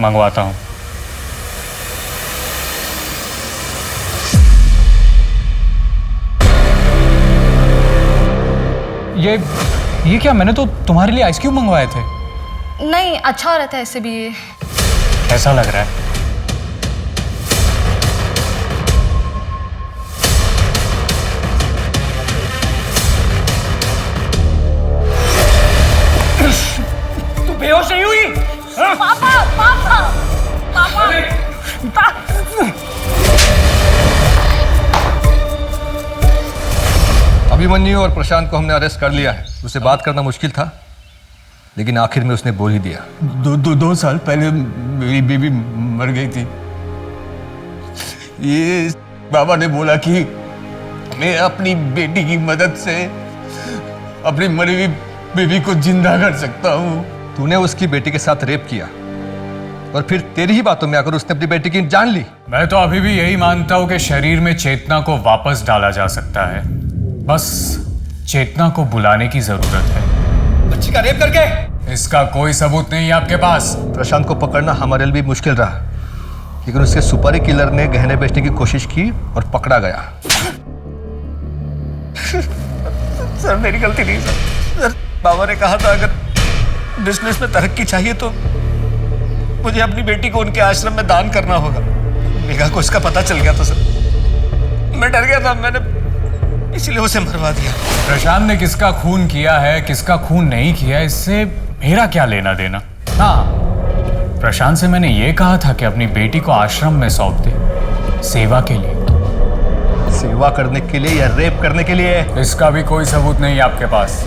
मंगवाता हूँ। ये क्या? मैंने तो तुम्हारे लिए आइस क्यूब मंगवाए थे। नहीं, अच्छा हो रहा था ऐसे भी ये। कैसा लग रहा है? तू बेहोश नहीं हुई? पापा पापा पापा अभिमन्यु और प्रशांत को हमने अरेस्ट कर लिया है। उससे बात करना मुश्किल था, लेकिन आखिर में उसने बोल ही दिया। 2 साल पहले मेरी बेबी मर गई थी। ये बाबा ने बोला कि मैं अपनी बेटी की मदद से अपनी मरी हुई बेबी को जिंदा कर सकता हूँ। तूने उसकी बेटी के साथ रेप किया और फिर तेरी ही बातों में आकर उसने अपनी बेटी की जान ली। मैं तो अभी भी यही मानता हूं कि शरीर में चेतना को वापस डाला जा सकता है, बस चेतना को बुलाने की जरूरत है। बच्ची का रेप करके? इसका कोई सबूत नहीं है आपके पास। प्रशांत को पकड़ना हमारे लिए भी मुश्किल रहा, लेकिन उसके सुपारी किलर ने गहने बेचने की कोशिश की और पकड़ा गया। सर मेरी गलती नहीं सर। बाबा ने कहा था अगर बिजनेस में तरक्की चाहिए तो मुझे अपनी बेटी को उनके आश्रम में दान करना होगा। मेघा को इसका पता चल गया था सर, मैं डर गया था, मैंने इसलिए उसे मरवा दिया। प्रशांत ने किसका खून किया है, किसका खून नहीं किया, इससे मेरा क्या लेना देना। हाँ, प्रशांत से मैंने ये कहा था कि अपनी बेटी को आश्रम में सौंप दे, सेवा के लिए। सेवा करने के लिए या रेप करने के लिए? इसका भी कोई सबूत नहीं है आपके पास।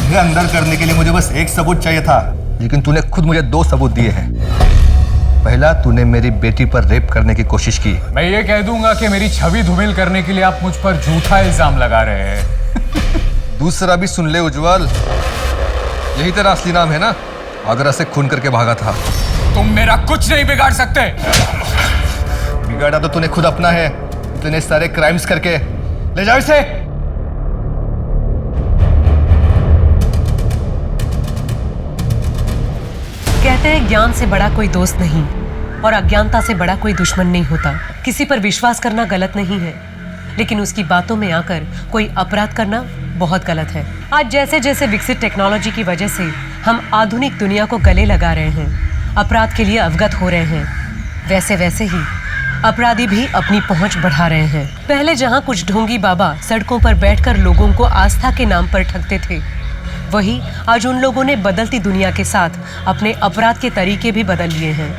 ये अंदर करने के लिए मुझे बस एक सबूत चाहिए था, लेकिन तूने खुद मुझे 2 सबूत दिए हैं। पहला, तूने मेरी बेटी पर रेप करने की कोशिश की। मैं ये कह दूंगा कि मेरी छवि धूमिल करने के लिए आप मुझ पर झूठा इल्जाम लगा रहे हैं। दूसरा भी सुन ले उज्जवल, यही तेरा असली नाम है ना? आगरा से खून करके भागा था। तुम मेरा कुछ नहीं बिगाड़ सकते। बिगाड़ा तो तूने खुद अपना है, तूने सारे क्राइम्स करके। ले जाओ इसे। कहते हैं ज्ञान से बड़ा कोई दोस्त नहीं और अज्ञानता से बड़ा कोई दुश्मन नहीं होता। किसी पर विश्वास करना गलत नहीं है, लेकिन उसकी बातों में आकर कोई अपराध करना बहुत गलत है। आज जैसे जैसे विकसित टेक्नोलॉजी की वजह से हम आधुनिक दुनिया को गले लगा रहे हैं, अपराध के लिए अवगत हो रहे हैं, वैसे वैसे ही अपराधी भी अपनी पहुंच बढ़ा रहे हैं। पहले जहां कुछ ढोंगी बाबा सड़कों पर बैठकर लोगों को आस्था के नाम पर ठगते थे, वही आज उन लोगों ने बदलती दुनिया के साथ अपने अपराध के तरीके भी बदल लिए हैं।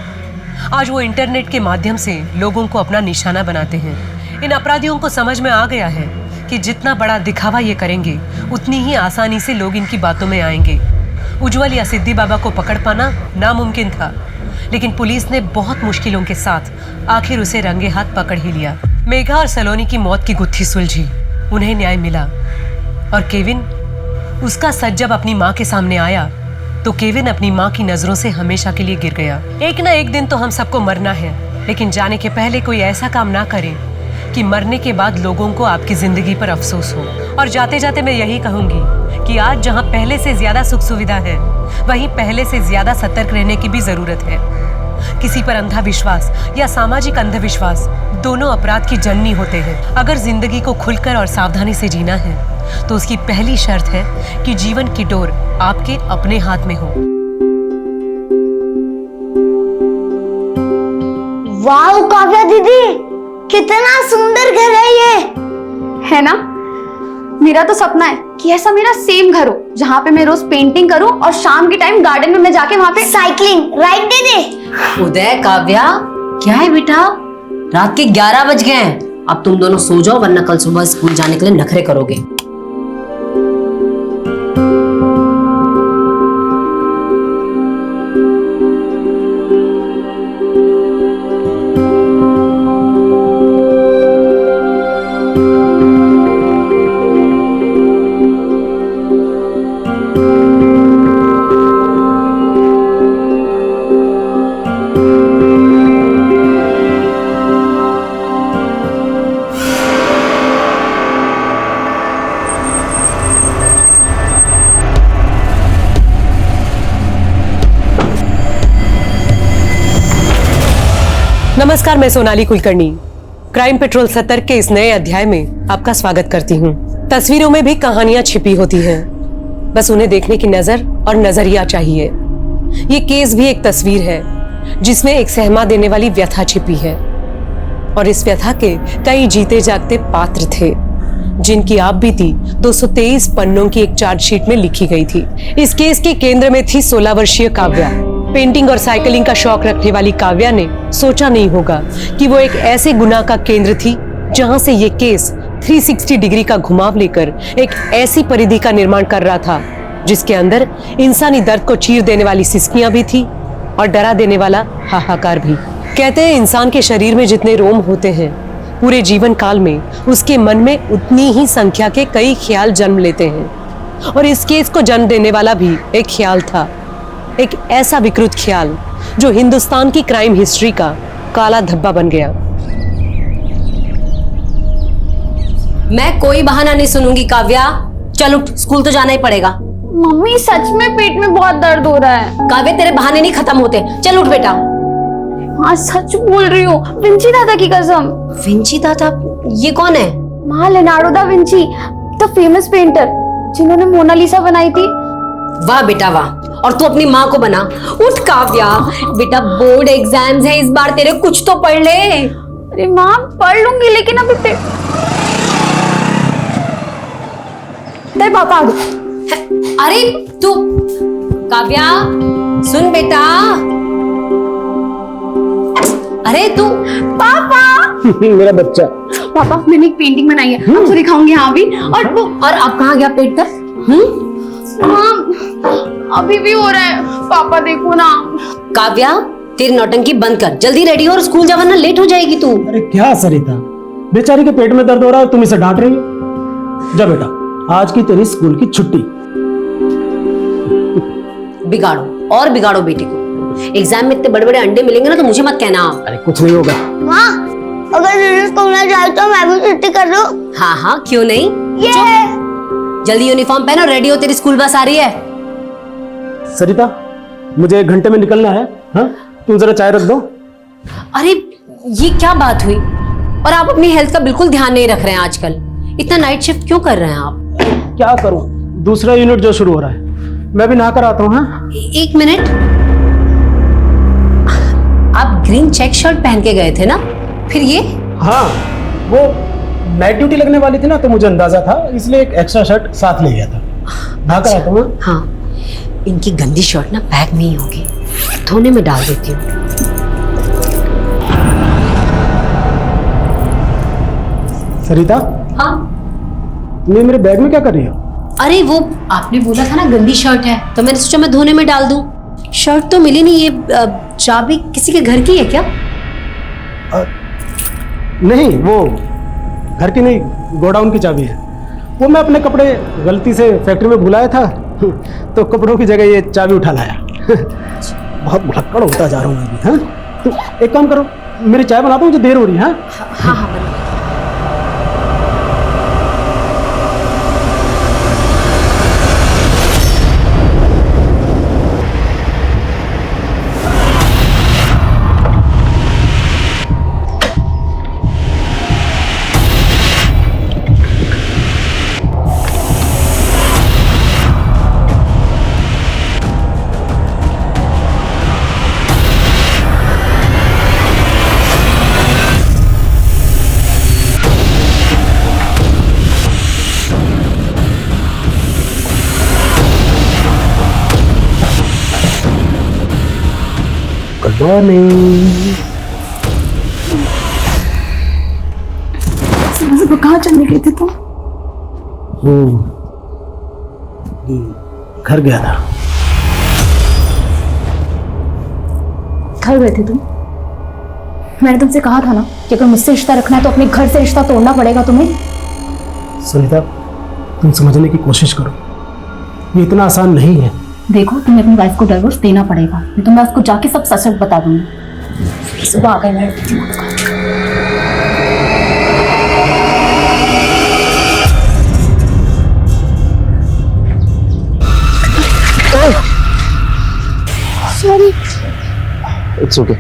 आज वो इंटरनेट के माध्यम से लोगों को अपना निशाना बनाते हैं। इन अपराधियों को समझ में आ गया है कि जितना बड़ा दिखावा ये करेंगे, उतनी ही आसानी से लोग इनकी बातों में आएंगे। उज्जवल या सिद्धि बाबा को पकड़ पाना नामुमकिन था, लेकिन पुलिस ने बहुत मुश्किलों के साथ आखिर उसे रंगे हाथ पकड़ ही लिया। मेघा और सलोनी की मौत की गुत्थी सुलझी, उन्हें न्याय मिला और केविन, उसका सच जब अपनी माँ के सामने आया तो केविन अपनी माँ की नजरों से हमेशा के लिए गिर गया। एक ना एक दिन तो हम सबको मरना है, लेकिन जाने के पहले कोई ऐसा काम ना करें कि मरने के बाद लोगों को आपकी जिंदगी पर अफसोस हो। और जाते जाते मैं यही कहूंगी कि आज जहां पहले से ज्यादा सुख सुविधा है, वहीं पहले से ज्यादा सतर्क रहने की भी जरूरत है। किसी पर अंधा विश्वास या सामाजिक अंधविश्वास दोनों अपराध की जननी होते हैं। अगर जिंदगी को खुलकर और सावधानी से जीना है तो उसकी पहली शर्त है कि जीवन की डोर आपके अपने हाथ में हो। वाह काव्या दीदी, कितना सुंदर घर है ये, है ना? मेरा तो सपना है कि ऐसा मेरा सेम घर हो, जहाँ पे मैं रोज पेंटिंग करूं और शाम के टाइम गार्डन में मैं जाके वहाँ पे साइकिलिंग। राइट दीदी? उदय, काव्या, क्या है बेटा? रात के 11 बज गए हैं। अब तुम दोनों सो जाओ, वरना कल सुबह स्कूल जाने के लिए नखरे करोगे। नमस्कार, मैं सोनाली कुलकर्णी क्राइम पेट्रोल 70 के इस नए अध्याय में आपका स्वागत करती हूँ। तस्वीरों में भी कहानियां छिपी होती हैं, बस उन्हें देखने की नजर और नजरिया चाहिए। ये केस भी एक तस्वीर है जिसमें एक सहमा देने वाली व्यथा छिपी है और इस व्यथा के कई जीते जागते पात्र थे जिनकी आप बीती 223 पन्नों की एक चार्जशीट में लिखी गई थी। इस केस के केंद्र में थी 16 वर्षीय काव्या। पेंटिंग और साइकिलिंग का शौक रखने वाली काव्या ने सोचा नहीं होगा कि वो एक ऐसे गुनाह का केंद्र थी जहां से ये केस 360 डिग्री का घुमाव लेकर एक ऐसी परिधि का निर्माण कर रहा था जिसके अंदर इंसानी दर्द को चीर देने वाली सिसकियां भी थी और डरा देने वाला हाहाकार भी। कहते हैं इंसान के शरीर में जितने रोम होते हैं, पूरे जीवन काल में उसके मन में उतनी ही संख्या के कई ख्याल जन्म लेते हैं और इस केस को जन्म देने वाला भी एक ख्याल था, एक ऐसा विकृत ख्याल जो हिंदुस्तान की क्राइम हिस्ट्री का काला धब्बा बन गया। मैं कोई बहाना नहीं सुनूंगी काव्या, चल उठ, स्कूल तो जाना ही पड़ेगा। मम्मी सच में पेट में बहुत दर्द हो रहा है। काव्या तेरे बहाने नहीं खत्म होते, चल उठ बेटा। हाँ सच बोल रही हूँ, विंची दादा की कसम। विंची दादा? ये कौन है? माँ Leonardo da Vinci, the famous painter जिन्होंने मोनालिसा बनाई थी। वाह बेटा वाह, और तू अपनी माँ को बना। उठ काव्या, बेटा बोर्ड एग्जाम्स है इस बार, तेरे कुछ तो पढ़ ले। अरे माँ पढ़ लूंगी लेकिन अभी तेरे पापा आ गए। अरे तू काव्या सुन बेटा। अरे तू पापा मेरा बच्चा। पापा मैंने एक पेंटिंग बनाई है, आपको दिखाऊंगी। हाँ भी। और वो और अब कहाँ गया पेट दर्द? अभी भी हो रहा है पापा, देखो ना। काव्या तेरी नौटंकी बंद कर, जल्दी रेडी हो और स्कूल जा वरना लेट हो जाएगी तू। अरे क्या सरिता, बेचारी के पेट में दर्द हो रहा है, तुम इसे डांट रही हो। जा बेटा, आज की तेरी स्कूल की छुट्टी। बिगाड़ो और बिगाड़ो बेटी को। एग्जाम में इतने बड़े बड़े अंडे मिलेंगे ना तो मुझे मत कहना। अरे कुछ नहीं होगा। माँ अगर दीदी स्कूल ना जाए तो मैं भी छुट्टी कर दूं? हाँ हाँ क्यों नहीं। जल्दी यूनिफॉर्म पहनो, रेडी हो, तेरी स्कूल बस आ रही है। सरिता मुझे 1 घंटे में निकलना है। हाँ तुम जरा चाय रख दो। अरे ये क्या बात हुई, और आप अपनी हेल्थ का बिल्कुल ध्यान नहीं रख रहे हैं आजकल। इतना नाइट शिफ्ट क्यों कर रहे हैं आप? क्या करूं, दूसरा यूनिट जो शुरू हो रहा है, मैं भी नहा कर आता हूँ। हाँ 1 मिनट, आप ग्रीन चेक शर्ट पहन के गए थे ना, फिर ये? हाँ वो नाइट ड्यूटी लगने वाली थी ना, तो मुझे अंदाजा था, इसलिए एक एक्स्ट्रा शर्ट साथ ले गया था। नहा कर आता हूँ। हाँ इनकी गंदी शर्ट ना पैक में ही होगी, धोने में डाल देती हूँ। सरिता हाँ तुम मेरे बैग में क्या कर रही हो? अरे वो आपने बोला था ना गंदी शर्ट है, तो मैंने सोचा मैं धोने में डाल दूं। शर्ट तो मिली नहीं, ये चाबी किसी के घर की है क्या? नहीं वो घर की नहीं, गोडाउन की चाबी है। वो मैं अपने कपड़े गलती से फैक्ट्री में भुलाया था, तो कपड़ों की जगह ये चाबी उठा लाया। बहुत भुलक्कड़ होता जा रहा हूँ अभी। हाँ तो एक काम करो, मेरी चाय बना दो, मुझे देर हो रही है। हाँ हाँ बना। कहाँ चलने गए थे तुम? घर गया था। घर गए थे तुम? मैंने तुमसे कहा था ना कि अगर मुझसे रिश्ता रखना है तो अपने घर से रिश्ता तोड़ना पड़ेगा तुम्हें। सुनीता तुम समझने की कोशिश करो, ये इतना आसान नहीं है। देखो तुम्हें अपनी वाइफ को डिवोर्स देना पड़ेगा, नहीं तो मैं उसको जाके सब सच सच बता दूंगी। सुबह आ गई मैं। सॉरी। It's okay.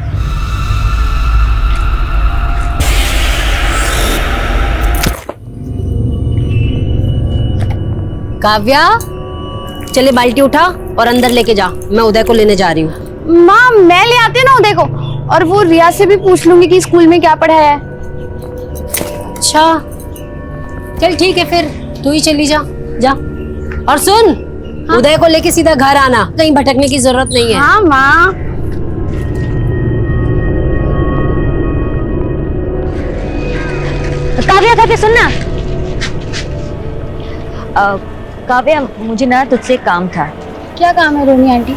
काव्या, चले बाल्टी उठा और अंदर लेके जा, मैं उदय को लेने जा रही हूँ। माँ मैं ले आती हूँ ना उदय को, और वो रिया से भी पूछ लूंगी कि स्कूल में क्या पढ़ाया है। अच्छा चल ठीक है, फिर तू ही चली जा। जा और सुन, हाँ? उदय को लेके सीधा घर आना, कहीं भटकने की जरूरत नहीं है। हाँ माँ। काव्या काव्या सुनना। काव्या मुझे ना तुझसे एक काम था। क्या काम है रोनी आंटी?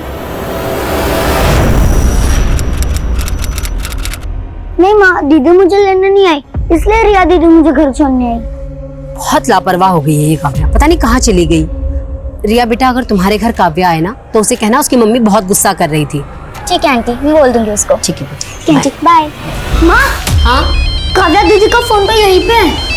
नहीं माँ, दीदी मुझे लेने नहीं आई, इसलिए रिया दीदी मुझे घर छोड़ने आई। बहुत लापरवाह हो गई है ये काव्या, पता नहीं कहाँ चली गई। रिया बेटा, अगर तुम्हारे घर काव्या आए ना तो उसे कहना उसकी मम्मी बहुत गुस्सा कर रही थी। ठीक है आंटी, मैं बोल दूंगी उसको। ठीक है बाय। माँ, हाँ काव्या दीदी का फोन तो यहीं पे है।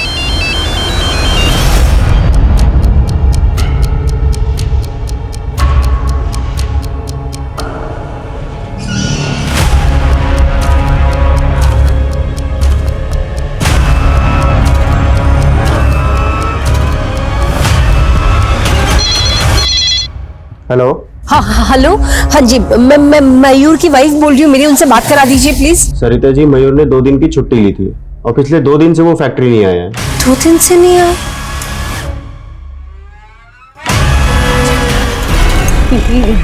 हेलो। हाँ हेलो, हाँ जी, मैं मयूर की वाइफ बोल रही हूँ, मेरी उनसे बात करा दीजिए प्लीज। सरिता जी, मयूर ने 2 दिन की छुट्टी ली थी और पिछले 2 दिन से वो फैक्ट्री नहीं आया है। 2 दिन से नहीं आया?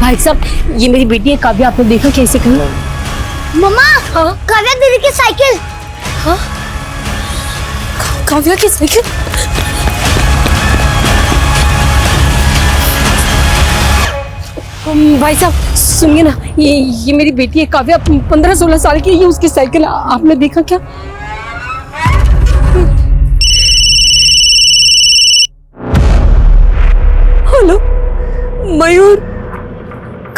भाई साहब, ये मेरी बेटी है काव्या, आपने देखा कैसे कहीं? मम्मा, हाँ? काव्या दीदी की साइकिल। हाँ? काव्या की साइकिल? भाई साहब सुनिए ना, ये मेरी बेटी है काव्या, 15-16 साल की है, ये उसकी साइकिल, आपने देखा क्या? हेलो मयूर,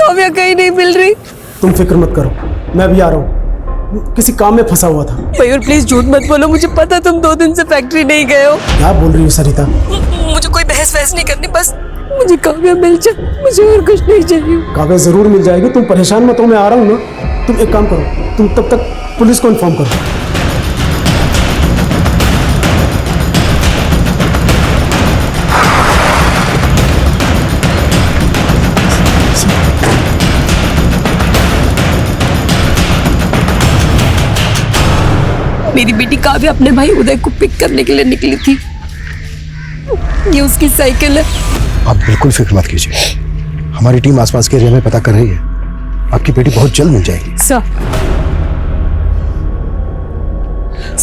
काव्या कहीं नहीं मिल रही। तुम फिक्र मत करो, मैं भी आ रहा हूँ, किसी काम में फंसा हुआ था। मयूर प्लीज झूठ मत बोलो, मुझे पता तुम 2 दिन से फैक्ट्री नहीं गए हो। क्या बोल रही हो सरिता? मुझे कोई बहस वहस नहीं करनी, बस मुझे काव्या मिल जाए, मुझे और कुछ नहीं चाहिए। काव्या जरूर मिल जाएगी, तुम परेशान मत हो, मैं आ रहा हूँ ना। तुम एक काम करो, तुम तब तक पुलिस को इन्फॉर्म करो। मेरी बेटी काव्या अपने भाई उदय को पिक करने के लिए निकली थी, ये उसकी साइकिल है। आप बिल्कुल फिक्र मत कीजिए, हमारी टीम आसपास के एरिया में पता कर रही है, आपकी बेटी बहुत जल्द मिल जाएगी। सर,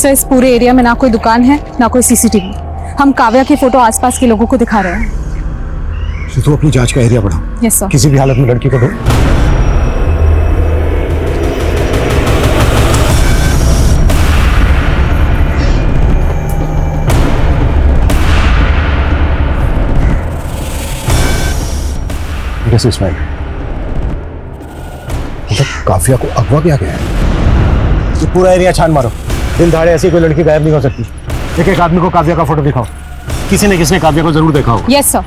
इस पूरे एरिया में ना कोई दुकान है ना कोई सीसीटीवी। हम काव्या की फोटो आसपास के लोगों को दिखा रहे हैं। तो अपनी जांच का एरिया बढ़ाओ। Yes sir. किसी भी हालत में लड़की को दो। इस्माइल, काव्या को अगवा किया गया है। तो पूरा एरिया छान मारो, दिन दहाड़े ऐसी कोई लड़की गायब नहीं हो सकती। एक आदमी को काव्या का फोटो दिखाओ, किसी ने किसने काव्या को जरूर देखा होगा। Yes sir.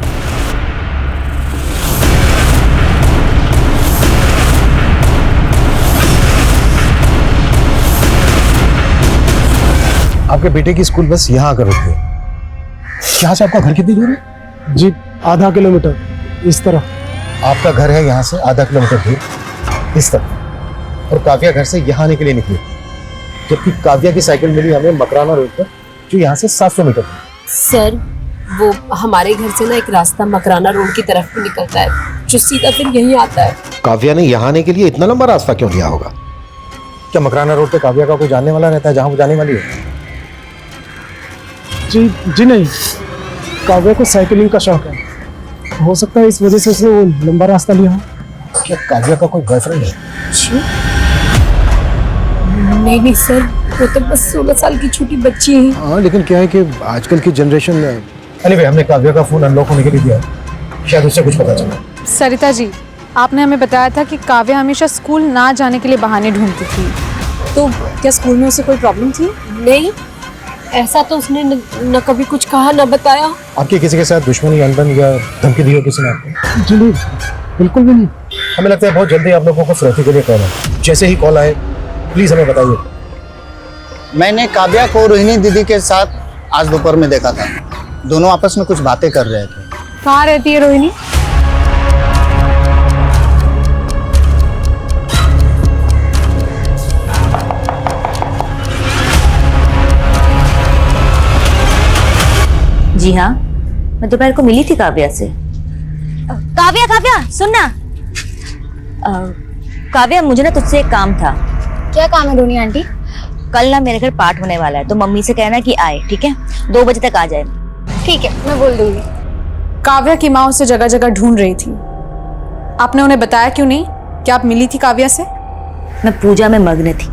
आपके बेटे की स्कूल बस यहाँ आकर रुकती है। यहाँ से आपका घर कितनी दूर है? जी 0.5 किलोमीटर इस तरह। आपका घर है यहाँ से 0.5 किलोमीटर दूर इस तरफ, और काव्या घर से यहाँ आने के लिए निकली, जबकि काव्या की साइकिल मिली हमें मकराना रोड पर, जो यहाँ से 700 मीटर दूर। सर, वो हमारे घर से ना एक रास्ता मकराना रोड की तरफ भी निकलता है, जो सीधा फिर यहीं आता है। काव्या ने यहाँ आने के लिए इतना लंबा रास्ता क्यों लिया होगा? क्या मकराना रोड पे काव्या का कोई जानने वाला रहता है जहाँ वो जाने वाली है? जी नहीं, काव्या को साइकिलिंग का शौक है, हो सकता है इस वजह से उसने वो लंबा रास्ता लिया हो। क्या काव्या का कोई बॉयफ्रेंड है? नहीं सर, वो तो बस 16 साल की छोटी बच्ची है। हाँ, लेकिन क्या है कि आजकल की जनरेशन। anyway, हमने काव्या का फोन अनलॉक होने के लिए दिया, शायद उससे कुछ पता चला। सरिता जी, आपने हमें बताया था कि काव्या हमेशा स्कूल ना जाने के लिए बहाने ढूंढती थी, तो क्या स्कूल में उसे कोई प्रॉब्लम थी? नहीं, ऐसा तो उसने न कभी कुछ कहा न बताया। आपकी किसी के साथ दुश्मनी, अनबन या धमकी दी हो किसी ने आपको? जी नहीं, बिल्कुल भी नहीं। हमें लगता है बहुत जल्दी आप लोगों को फिरौती के लिए कॉल है। जैसे ही कॉल आए प्लीज हमें बताइए। मैंने काव्या को रोहिणी दीदी के साथ आज दोपहर में देखा था, दोनों आपस में कुछ बातें कर रहे थे। कहाँ रहती है रोहिणी? जी हाँ, मैं दोपहर को मिली थी काव्या से। काव्या काव्या सुन ना। काव्या मुझे ना तुझसे एक काम था। क्या काम है रोनी आंटी? कल ना मेरे घर पाठ होने वाला है, तो मम्मी से कहना कि आए, ठीक है? 2 बजे तक आ जाए। ठीक है, मैं बोल दूंगी। काव्या की माँ उसे जगह जगह ढूंढ रही थी, आपने उन्हें बताया क्यों नहीं कि आप मिली थी काव्या से? मैं पूजा में मग्न थी,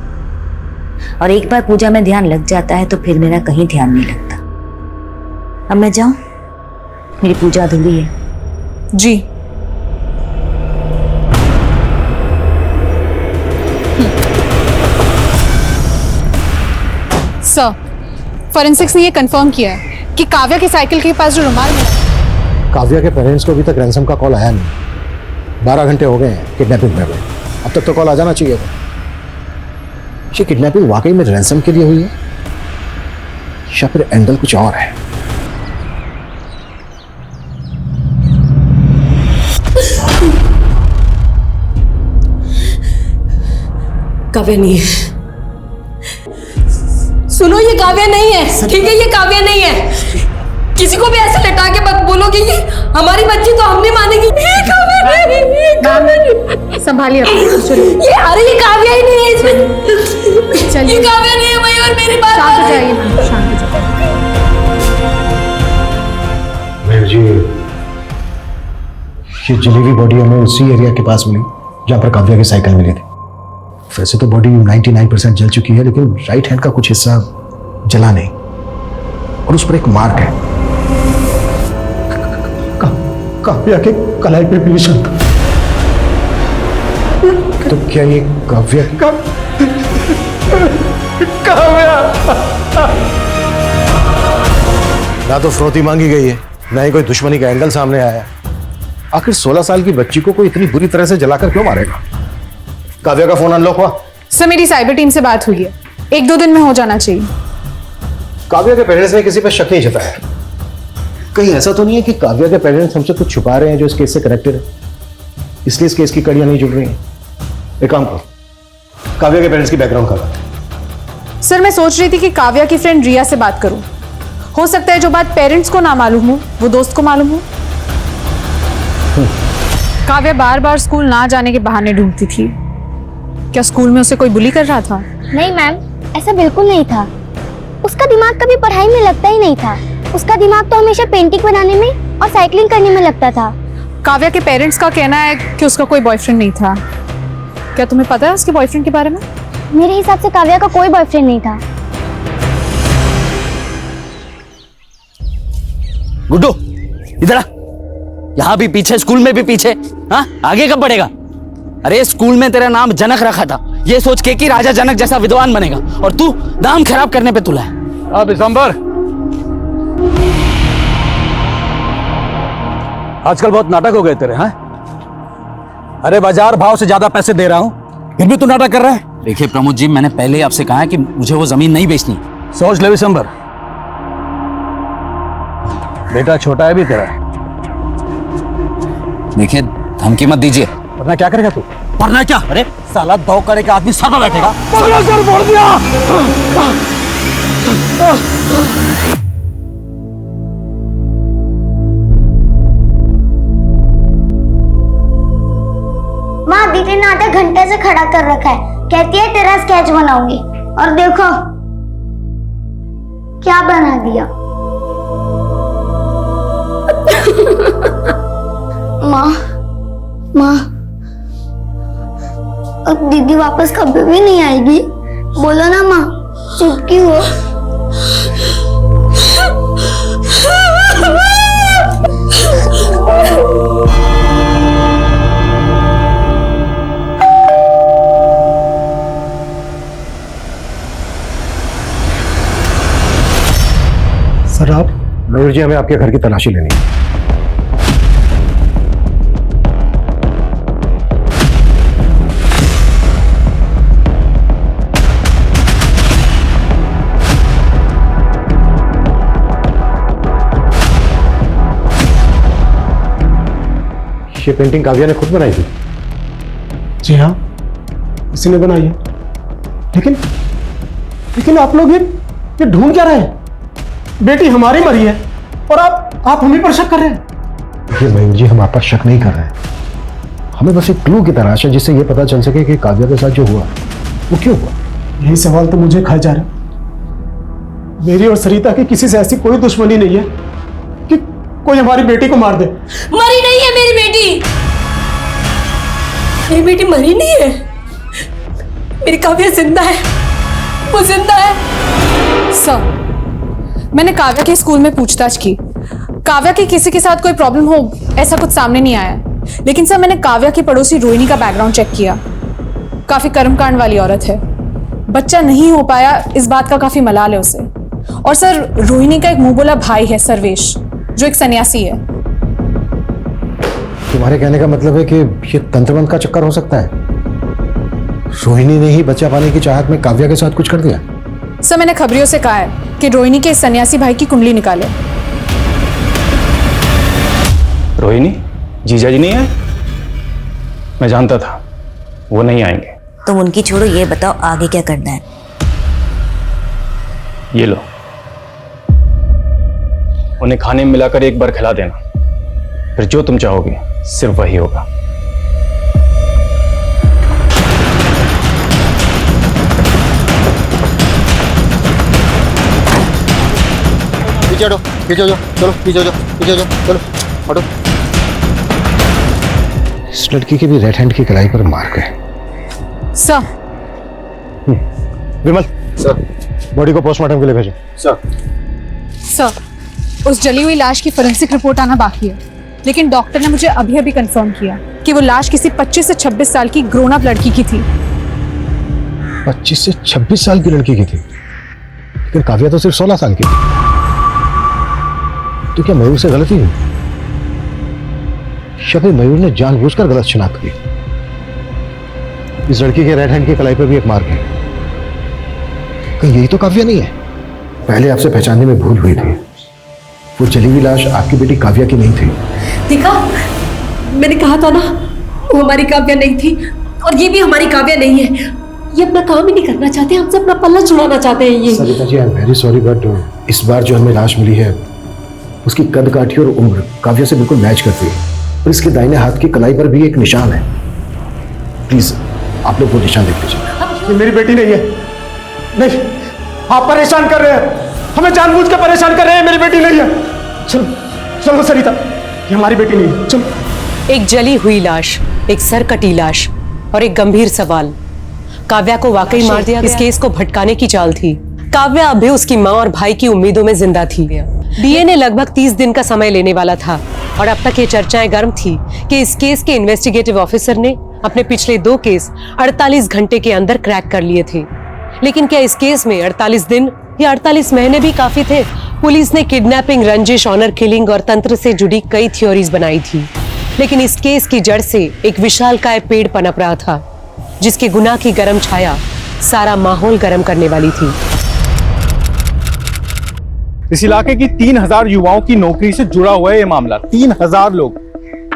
और एक बार पूजा में ध्यान लग जाता है तो फिर मेरा कहीं ध्यान नहीं लगता। अब मैं जाऊं? मेरी पूजा अधूरी है। जी। सर, फॉरेंसिक्स ने ये कंफर्म किया है कि काव्या की साइकिल के पास जो रुमाल मिला, काव्या के पेरेंट्स को अभी तक रैंसम का कॉल आया नहीं। 12 घंटे हो गए हैं किडनैपिंग में। अब तक तो कॉल आ जाना चाहिए था। ये किडनैपिंग वाकई में रैंसम के लिए हुई है या फिर एंगल कुछ और है? काव्या नहीं है। सुनो, ये काव्या नहीं है, ठीक है? ये काव्या नहीं है। किसी को भी ऐसे लटा के मत बोलोगे, ये हमारी बच्ची तो हम नहीं मानेंगे। ये काव्या नहीं, ये काव्या नहीं। संभालिए अपने। ये अरे ये काव्या ही नहीं है इसमें। चलिए, ये काव्या नहीं है भाई, और मेरी बात शांत हो जाइए, शांत हो जाइए। मेहर जी, ये जली हुई बॉडी हमें उसी एरिया के पास मिली जहां पर काव्या की साइकिल मिली थी। वैसे तो बॉडी 99% जल चुकी है, लेकिन राइट हैंड का कुछ हिस्सा जला नहीं, और उस पर एक मार्क है। काव्या के कलाई पे भी निशान था। तो क्या ये काव्या ना तो फ्रोती मांगी गई है, ना ही कोई दुश्मनी का एंगल सामने आया है। आखिर 16 साल की बच्ची को कोई इतनी बुरी तरह से जलाकर क्यों मारेगा? काव्या का फोन अनलॉक हुआ? सर, मेरी साइबर टीम से बात हुई है, 1-2 दिन में हो जाना चाहिए। काव्या के पेरेंट्स ने किसी पर शक नहीं जताया। कहीं ऐसा तो नहीं है कि काव्या के पेरेंट्स हमसे कुछ छुपा रहे हैं जो इस केस से कनेक्टेड है, इसलिए इस केस की कड़ियां नहीं जुड़ रही हैं? एक काम करो, काव्या के पेरेंट्स की बैकग्राउंड करवा। सर, मैं सोच रही थी कि काव्या की फ्रेंड रिया से बात करूं। हो सकता है जो बात पेरेंट्स को ना मालूम हो वो दोस्त को मालूम हो। काव्या बार बार स्कूल ना जाने के बहाने ढूंढती थी। क्या स्कूल में उसे कोई बुली कर रहा था? नहीं मैम, ऐसा बिल्कुल नहीं था। उसका दिमाग कभी पढ़ाई में लगता ही नहीं था। उसका दिमाग तो हमेशा पेंटिंग बनाने में और साइकिलिंग करने में लगता था। काव्या के पेरेंट्स का कहना है कि उसका कोई बॉयफ्रेंड नहीं था। क्या तुम्हें पता है उसके बॉयफ्रेंड के बारे में? मेरे हिसाब से काव्या का कोई बॉयफ्रेंड नहीं था। गुड्डू, इधर आ। यहाँ भी पीछे, स्कूल में भी पीछे। हाँ, आगे कब बढ़ेगा? अरे स्कूल में तेरा नाम जनक रखा था, ये सोच के कि राजा जनक जैसा विद्वान बनेगा, और तू नाम खराब करने पे तुला है। अब दिसंबर, आजकल बहुत नाटक हो गए तेरे। हैं? अरे बाजार भाव से ज्यादा पैसे दे रहा हूं, फिर भी तू नाटक कर रहा है। देखिए प्रमोद जी, मैंने पहले ही आपसे कहा है कि मुझे वो जमीन नहीं बेचनी। सोच ले दिसंबर, बेटा छोटा है भी तेरा। देखिए, धमकी मत दीजिए। वरना क्या करेगा तू? वरना क्या? अरे साला 2 करे का आदमी सर पर बैठेगा। सर फोड़ दिया। माँ, दीदी ने आधा घंटे से खड़ा कर रखा है, कहती है तेरा स्केच बनाऊंगी, और देखो क्या बना दिया। माँ, माँ, अब दीदी वापस कभी भी नहीं आएगी। बोलो ना माँ, चुप क्यों हो? सर, आप मयूर जी, हमें आपके घर की तलाशी लेनी है। ये पेंटिंग काव्या ने खुद बनाई थी? जी हाँ, इसी ने बनाई है। लेकिन लेकिन आप लोग ये ढूंढ क्या रहे हैं? बेटी हमारी मरी है और आप हमें पर शक कर रहे हैं। ये मयूर जी, हम आप पर शक नहीं कर रहे हैं। हमें बस एक क्लू की तलाश है जिससे ये पता चल सके कि काव्या के साथ जो हुआ वो क्यों हुआ। यही सवाल तो मुझे खाए जा रहा है। मेरी और सरिता की किसी से ऐसी कोई दुश्मनी नहीं है कि कोई हमारी बेटी को मार दे। मरी नहीं है मेरी बेटी, मेरी बेटी मरी नहीं है। मेरी काव्या जिंदा है, वो जिंदा है। सर, मैंने काव्या के स्कूल में पूछताछ की। काव्या की किसी के साथ कोई प्रॉब्लम हो ऐसा कुछ सामने नहीं आया। लेकिन सर, मैंने काव्या की पड़ोसी रोहिणी का बैकग्राउंड चेक किया। काफी कर्मकांड वाली औरत है। बच्चा नहीं हो पाया इस बात का काफी मलाल है उसे। और सर, रोहिणी का एक मुंह बोला भाई है सर्वेश, जो एक सन्यासी है। तुम्हारे कहने का मतलब है कि ये तंत्रमंत्र का चक्कर हो सकता है? रोहिणी ने ही बच्चा पाने की चाहत में काव्या के साथ कुछ कर दिया? सर, मैंने खबरियों से कहा है कि रोहिणी के इस सन्यासी भाई की कुंडली निकाले। रोहिणी, जीजा जी नहीं आए? मैं जानता था वो नहीं आएंगे। तुम उनकी छोड़ो, ये बताओ आगे क्या करना है? ये लो, उन्हें खाने में मिलाकर एक बार खिला देना, फिर जो तुम चाहोगे सिर्फ वही होगा। पीछे हटो, पीछे हो जाओ, चलो पीछे हो जाओ, पीछे हो जाओ, चलो हटो। इस लड़की के भी रेड हैंड की कलाई पर मार्क है। सर। विमल सर, बॉडी को पोस्टमार्टम के लिए भेजो। सर, उस जली हुई लाश की फोरेंसिक रिपोर्ट आना बाकी है, लेकिन डॉक्टर ने मुझे अभी अभी कंफर्म किया कि वो लाश किसी 25 से 26 साल की ग्रोन अप लड़की की थी। 25 से 26 साल की लड़की की थी, लेकिन काव्या तो सिर्फ 16 साल की थी। तो क्या मयूर से गलती हुई? या फिर मयूर ने जानबूझकर गलत शिनाख्त की? इस लड़की के रेड हैंड की कलाई पर भी एक मार्क है। कहीं यही तो काव्या नहीं है? पहले आपसे पहचानने में भूल हुई थी। वो जली हुई लाश आपकी बेटी काव्या की नहीं थी। देखा, मैंने कहा था ना, वो हमारी काव्या नहीं थी और ये भी हमारी काव्या नहीं है। ये अपना काम ही नहीं करना चाहते, हमसे अपना पल्ला छुड़ाना चाहते हैं ये। Sarita ji, I am very sorry, but इस बार जो हमें लाश मिली है उसकी कद काठी और उम्र काव्या से बिल्कुल मैच करती है, और इसके दाहिने हाथ की कलाई पर भी एक निशान है। प्लीज आप लोग वो निशान देख लीजिए। ये मेरी बेटी नहीं है। नहीं, आप परेशान कर रहे हैं, हमें जानबूझ कर परेशान कर रहे हैं। मेरी बेटी नहीं है। चलो चलो सरिता, ये हमारी बेटी नहीं है, चलो। एक जली हुई लाश, एक सरकटी लाश और एक गंभीर सवाल। काव्या को वाकई मार दिया? इस केस को भटकाने की चाल थी। काव्या अब भी उसकी माँ और भाई की उम्मीदों में जिंदा थी। डीएनए लगभग 30 दिन का समय लेने वाला था और अब तक ये चर्चाएं गर्म थी कि इस केस के इन्वेस्टिगेटिव ऑफिसर ने अपने पिछले 2 केस 48 घंटे के अंदर क्रैक कर लिए थे। लेकिन क्या इस केस में 48 दिन या 48 महीने भी काफी थे? पुलिस ने किडनैपिंग, रंजिश, ऑनर किलिंग और तंत्र से जुड़ी कई थ्योरीज बनाई थी, लेकिन इस केस की जड़ से एक विशालकाय पेड़ पनप रहा था, जिसके गुनाह की गर्म छाया सारा माहौल गर्म करने वाली थी। इस इलाके की 3000 युवाओं की नौकरी से जुड़ा हुआ है ये मामला। 3000 लोग,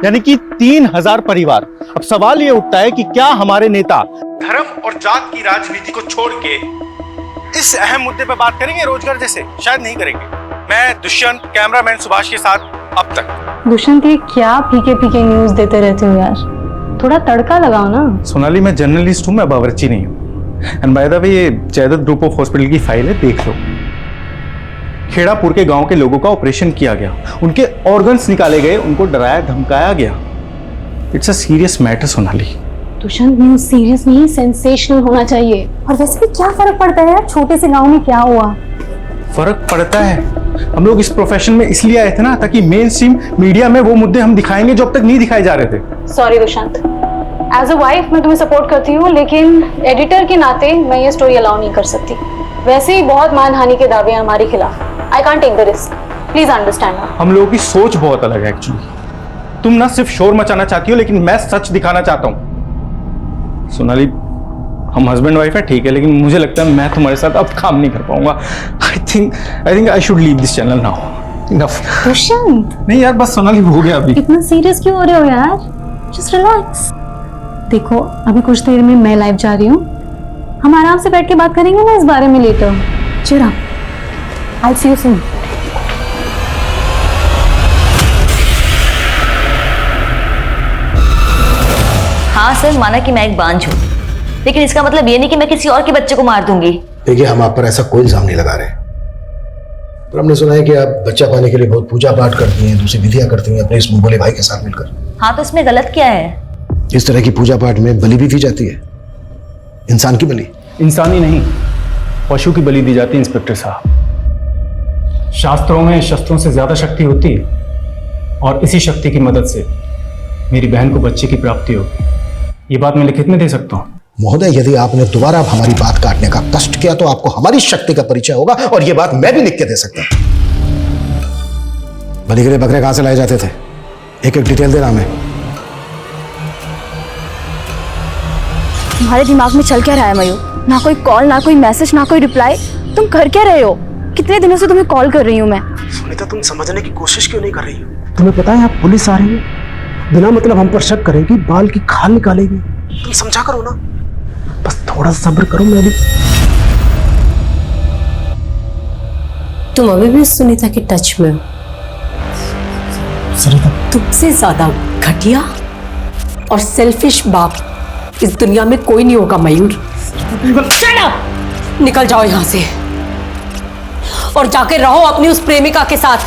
यानी कि 3000 परिवार। अब सवाल ये उठता है कि क्या हमारे नेता धर्म और जात की राजनीति को छोड़ के इस अहम मुद्दे पर बात करेंगे? रोजगार जैसे शायद नहीं करेंगे। मैं दुष्यंत, कैमरामैन सुभाष के साथ अब तक। दुष्यंत, ये क्या फीके फीके न्यूज देते रहते हो यार, थोड़ा तड़का लगाओ ना। सोनाली, मैं जर्नलिस्ट हूं, मैं बावर्ची नहीं हूं। एंड बाय द वे, ये जयदत्त ग्रुप ऑफ हॉस्पिटल की फाइल है, देख लो। खेड़ापुर के गांव के लोगों का ऑपरेशन किया गया, उनके ऑर्गन्स निकाले गए, उनको डराया धमकाया गया। It's a serious matter Sonali. Dushyant, news serious नहीं, सेंसेशनल होना चाहिए। और वैसे भी क्या फर्क पड़ता है यार, छोटे से गांव में क्या हुआ? फर्क पड़ता है। हम लोग इस प्रोफेशन में इसलिए आए थे ना, ताकि मेन स्ट्रीम मीडिया में वो मुद्दे हम दिखाएंगे जो अब तक नहीं दिखाए जा रहे थे। Sorry Dushyant, as a wife मैं तुम्हें सपोर्ट करती हूँ, लेकिन एडिटर के नाते मैं ये स्टोरी अलाउ नहीं कर सकती। वैसे ही बहुत मानहानि के दावे हैं हमारे खिलाफ। I can't take the risk, please understand. हम लोगों की सोच बहुत अलग है एक्चुअली। तुम ना सिर्फ शोर मचाना चाहती हो, लेकिन मैं सच दिखाना चाहता हूँ। सोनाली, हम हस्बैंड वाइफ है ठीक है, लेकिन मुझे लगता है मैं तुम्हारे साथ अब काम नहीं कर पाऊंगा। I think I should leave this channel now. Enough. Dushyant, नहीं यार, बस सोनाली हो गया अभी। इतना सीरियस क्यों हो रहे हो यार? Just relax. देखो अभी कुछ देर में मैं लाइव जा रही हूँ, हम आराम से बैठ के बात करेंगे ना इस बारे में लेटर। चलो, आई सी यू सून। हाँ सर, माना कि मैं एक बांझ हूँ, लेकिन इसका मतलब ये नहीं कि मैं किसी और के बच्चे को मार दूंगी। देखिए, हम आप पर ऐसा कोई इल्जाम नहीं लगा रहे, पर हमने सुना है कि आप बच्चा पाने के लिए बहुत पूजा पाठ करती हैं, दूसरी विधियां करती हैं अपने इस मुंह बोले भाई के साथ मिलकर। हाँ, तो इसमें गलत क्या है? इस तरह की पूजा पाठ में बलि भी दी जाती है, इंसान की बलि। इंसानी नहीं, पशु की बलि दी जाती है इंस्पेक्टर साहब। शास्त्रों में शस्त्रों से ज्यादा शक्ति होती है, और इसी शक्ति की मदद से मेरी बहन को बच्चे की प्राप्ति होगी। ये बात मैं लिखित में दे सकता हूँ। महोदय, यदि आपने दोबारा हमारी बात काटने का कष्ट किया तो आपको हमारी शक्ति का परिचय होगा, और यह बात मैं भी लिख के दे सकता हूं। बलि के लिए बकरे कहां से लाए जाते थे, एक एक डिटेल देना हमें। तुम्हारे दिमाग में चल क्या रहा है मयूर? ना कोई कॉल, ना कोई मैसेज, ना कोई रिप्लाई। तुम कर क्या रहे हो? कितने दिनों से तुम्हें कॉल कर रही हूँ मैं। सुनीता, तुम समझने की कोशिश क्यों नहीं कर रही हो? तुम्हें पता है आप पुलिस आ रही है, बिना मतलब हम पर शक करेगी, बाल की खाल निकालेगी। तुम समझा करो ना, बस थोड़ा सब्र करो। मैं भी तुम अभी भी सुनीता के टच में हो। सुनीता, तुमसे ज्यादा घटिया और सेल्फिश बाप इस दुनिया में कोई नहीं होगा मयूर। Shut up! निकल जाओ यहां से और जाके रहो अपनी उस प्रेमिका के साथ।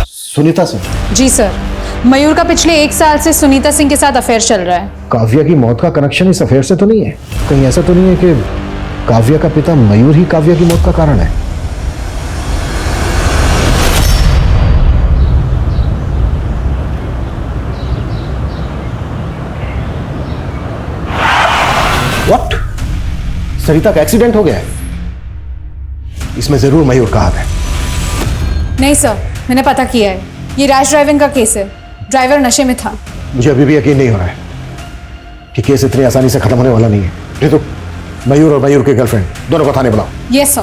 सुनीता से? जी सर, मयूर का पिछले 1 साल से सुनीता सिंह के साथ अफेयर चल रहा है। काव्या की मौत का कनेक्शन इस अफेयर से तो नहीं है? कहीं ऐसा तो नहीं है कि काव्या का पिता मयूर ही काव्या की मौत का कारण है? What? सरिता का एक्सीडेंट हो गया है? इसमें जरूर मयूर का हाथ है। नहीं सर, मैंने पता किया है, ये रैश ड्राइविंग का केस है। ड्राइवर नशे में था। मुझे अभी भी यकीन नहीं हो रहा है कि केस इतनी आसानी से खत्म होने वाला नहीं है। ये तो मयूर और मयूर के गर्लफ्रेंड दोनों को थाने बुलाओ। Yes sir.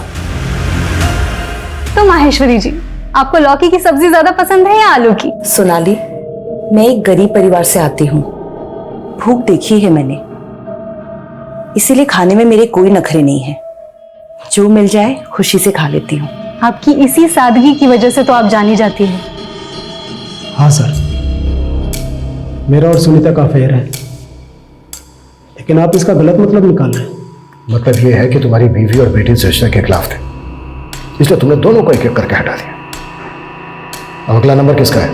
तो माहेश्वरी जी, आपको लौकी की सब्जी ज्यादा पसंद है या आलू की? सोनाली, मैं एक गरीब परिवार से आती हूँ, भूख देखी है मैंने, इसीलिए खाने में मेरे कोई नखरे नहीं है। जो मिल जाए खुशी से खा लेती हूँ। आपकी इसी सादगी की वजह से तो आप जानी जाती है। हाँ सर, मेरा और सुनीता का अफेयर है, लेकिन आप इसका गलत मतलब निकाल रहे हैं। मतलब ये है कि तुम्हारी बीवी और बेटी इस रिश्ते के खिलाफ थे, इसलिए तुमने दोनों को एक एक करके हटा दिया। अब अगला नंबर किसका है?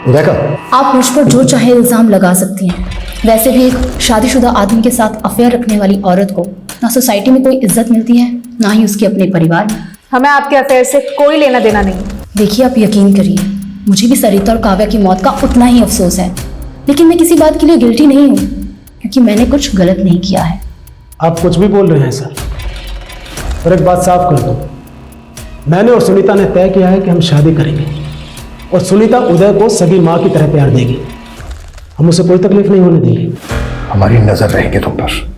उदय का? आप मुझ पर जो चाहे इल्जाम लगा सकती हैं। वैसे भी एक शादीशुदा आदमी के साथ अफेयर रखने वाली औरत को ना सोसाइटी में कोई इज्जत मिलती है, ना ही उसके अपने परिवार में। हमें आपके अफेयर से कोई लेना देना नहीं। देखिए, आप यकीन करिए, मुझे भी सरिता और काव्या की मौत का उतना ही अफसोस है, लेकिन मैं किसी बात के लिए गिल्टी नहीं हूँ, क्योंकि मैंने कुछ गलत नहीं किया है। आप कुछ भी बोल रहे हैं सर, और एक बात साफ कर दो, मैंने और सुनीता ने तय किया है कि हम शादी करेंगे, और सुनीता उदय को सगी माँ की तरह प्यार देगी। हम उसे कोई तकलीफ नहीं होने देंगे। हमारी नजर रहेगी तुम पर।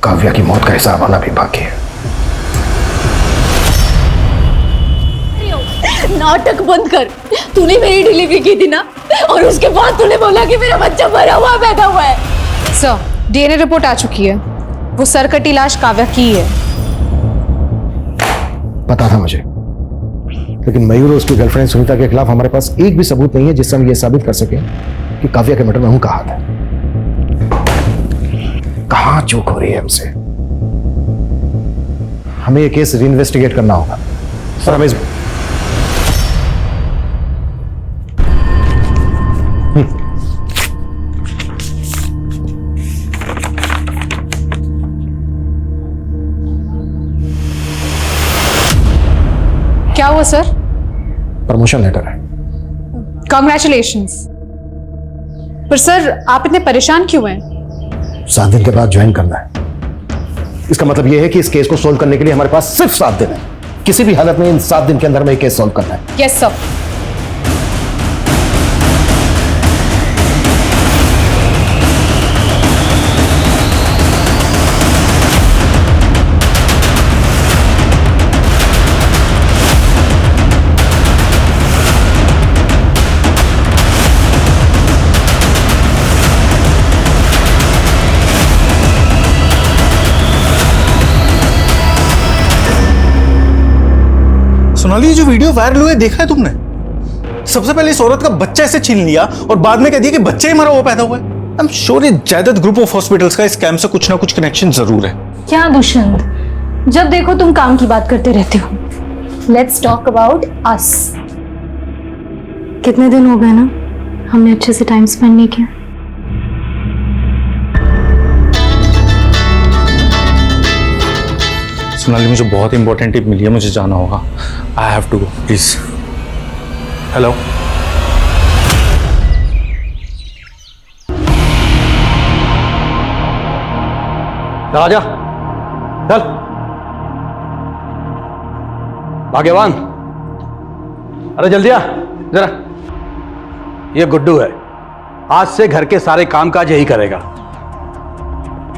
काव्या की मौत का हिसाब आना भी बाकी है। नाटक बंद कर। तूने मेरी डिलीवरी की थी ना, और उसके बाद तूने बोला कि मेरा बच्चा मरा हुआ पैदा हुआ है। सर, डीएनए रिपोर्ट आ चुकी है, वो सरकटी लाश काव्या की है। पता था मुझे, लेकिन मयूर और उसकी गर्लफ्रेंड सुनीता के खिलाफ हमारे पास एक भी सबूत नहीं है जिससे हम ये साबित कर सके कि काव्या के मर्डर में उनका हाथ है। कहां चूक हो रही है हमसे? हमें ये केस रीइन्वेस्टिगेट करना होगा सर। हमें क्या हुआ सर? प्रमोशन लेटर है। कांग्रेचुलेशंस। पर सर, आप इतने परेशान क्यों हैं? 7 दिन के बाद ज्वाइन करना है। इसका मतलब यह है कि इस केस को सोल्व करने के लिए हमारे पास सिर्फ 7 दिन है। किसी भी हालत में इन 7 दिन के अंदर में केस सोल्व करना है। Yes sir. सोनाली, जो वीडियो वायरल हुए देखा है तुमने? सबसे पहले इस औरत का बच्चा ऐसे छीन लिया और बाद में कह दिया कि बच्चा ही मरा हुआ पैदा हुआ है। आई एम श्योर ये जायदाद ग्रुप ऑफ हॉस्पिटल्स का इस स्कैम से कुछ ना कुछ कनेक्शन जरूर है। क्या दुष्यंत, जब देखो तुम काम की बात करते रहते हो। Let's talk about us. कितने दिन हो गए ना हमने अच्छे से टाइम स्पेंड नहीं किया। सोनाली, मुझे बहुत इंपॉर्टेंट टिप मिली है, मुझे जाना होगा। I have to go, please. Hello, Raja चल। भाग्यवान, अरे जल्दी आ जरा। ये गुड्डू है, आज से घर के सारे कामकाज यही करेगा।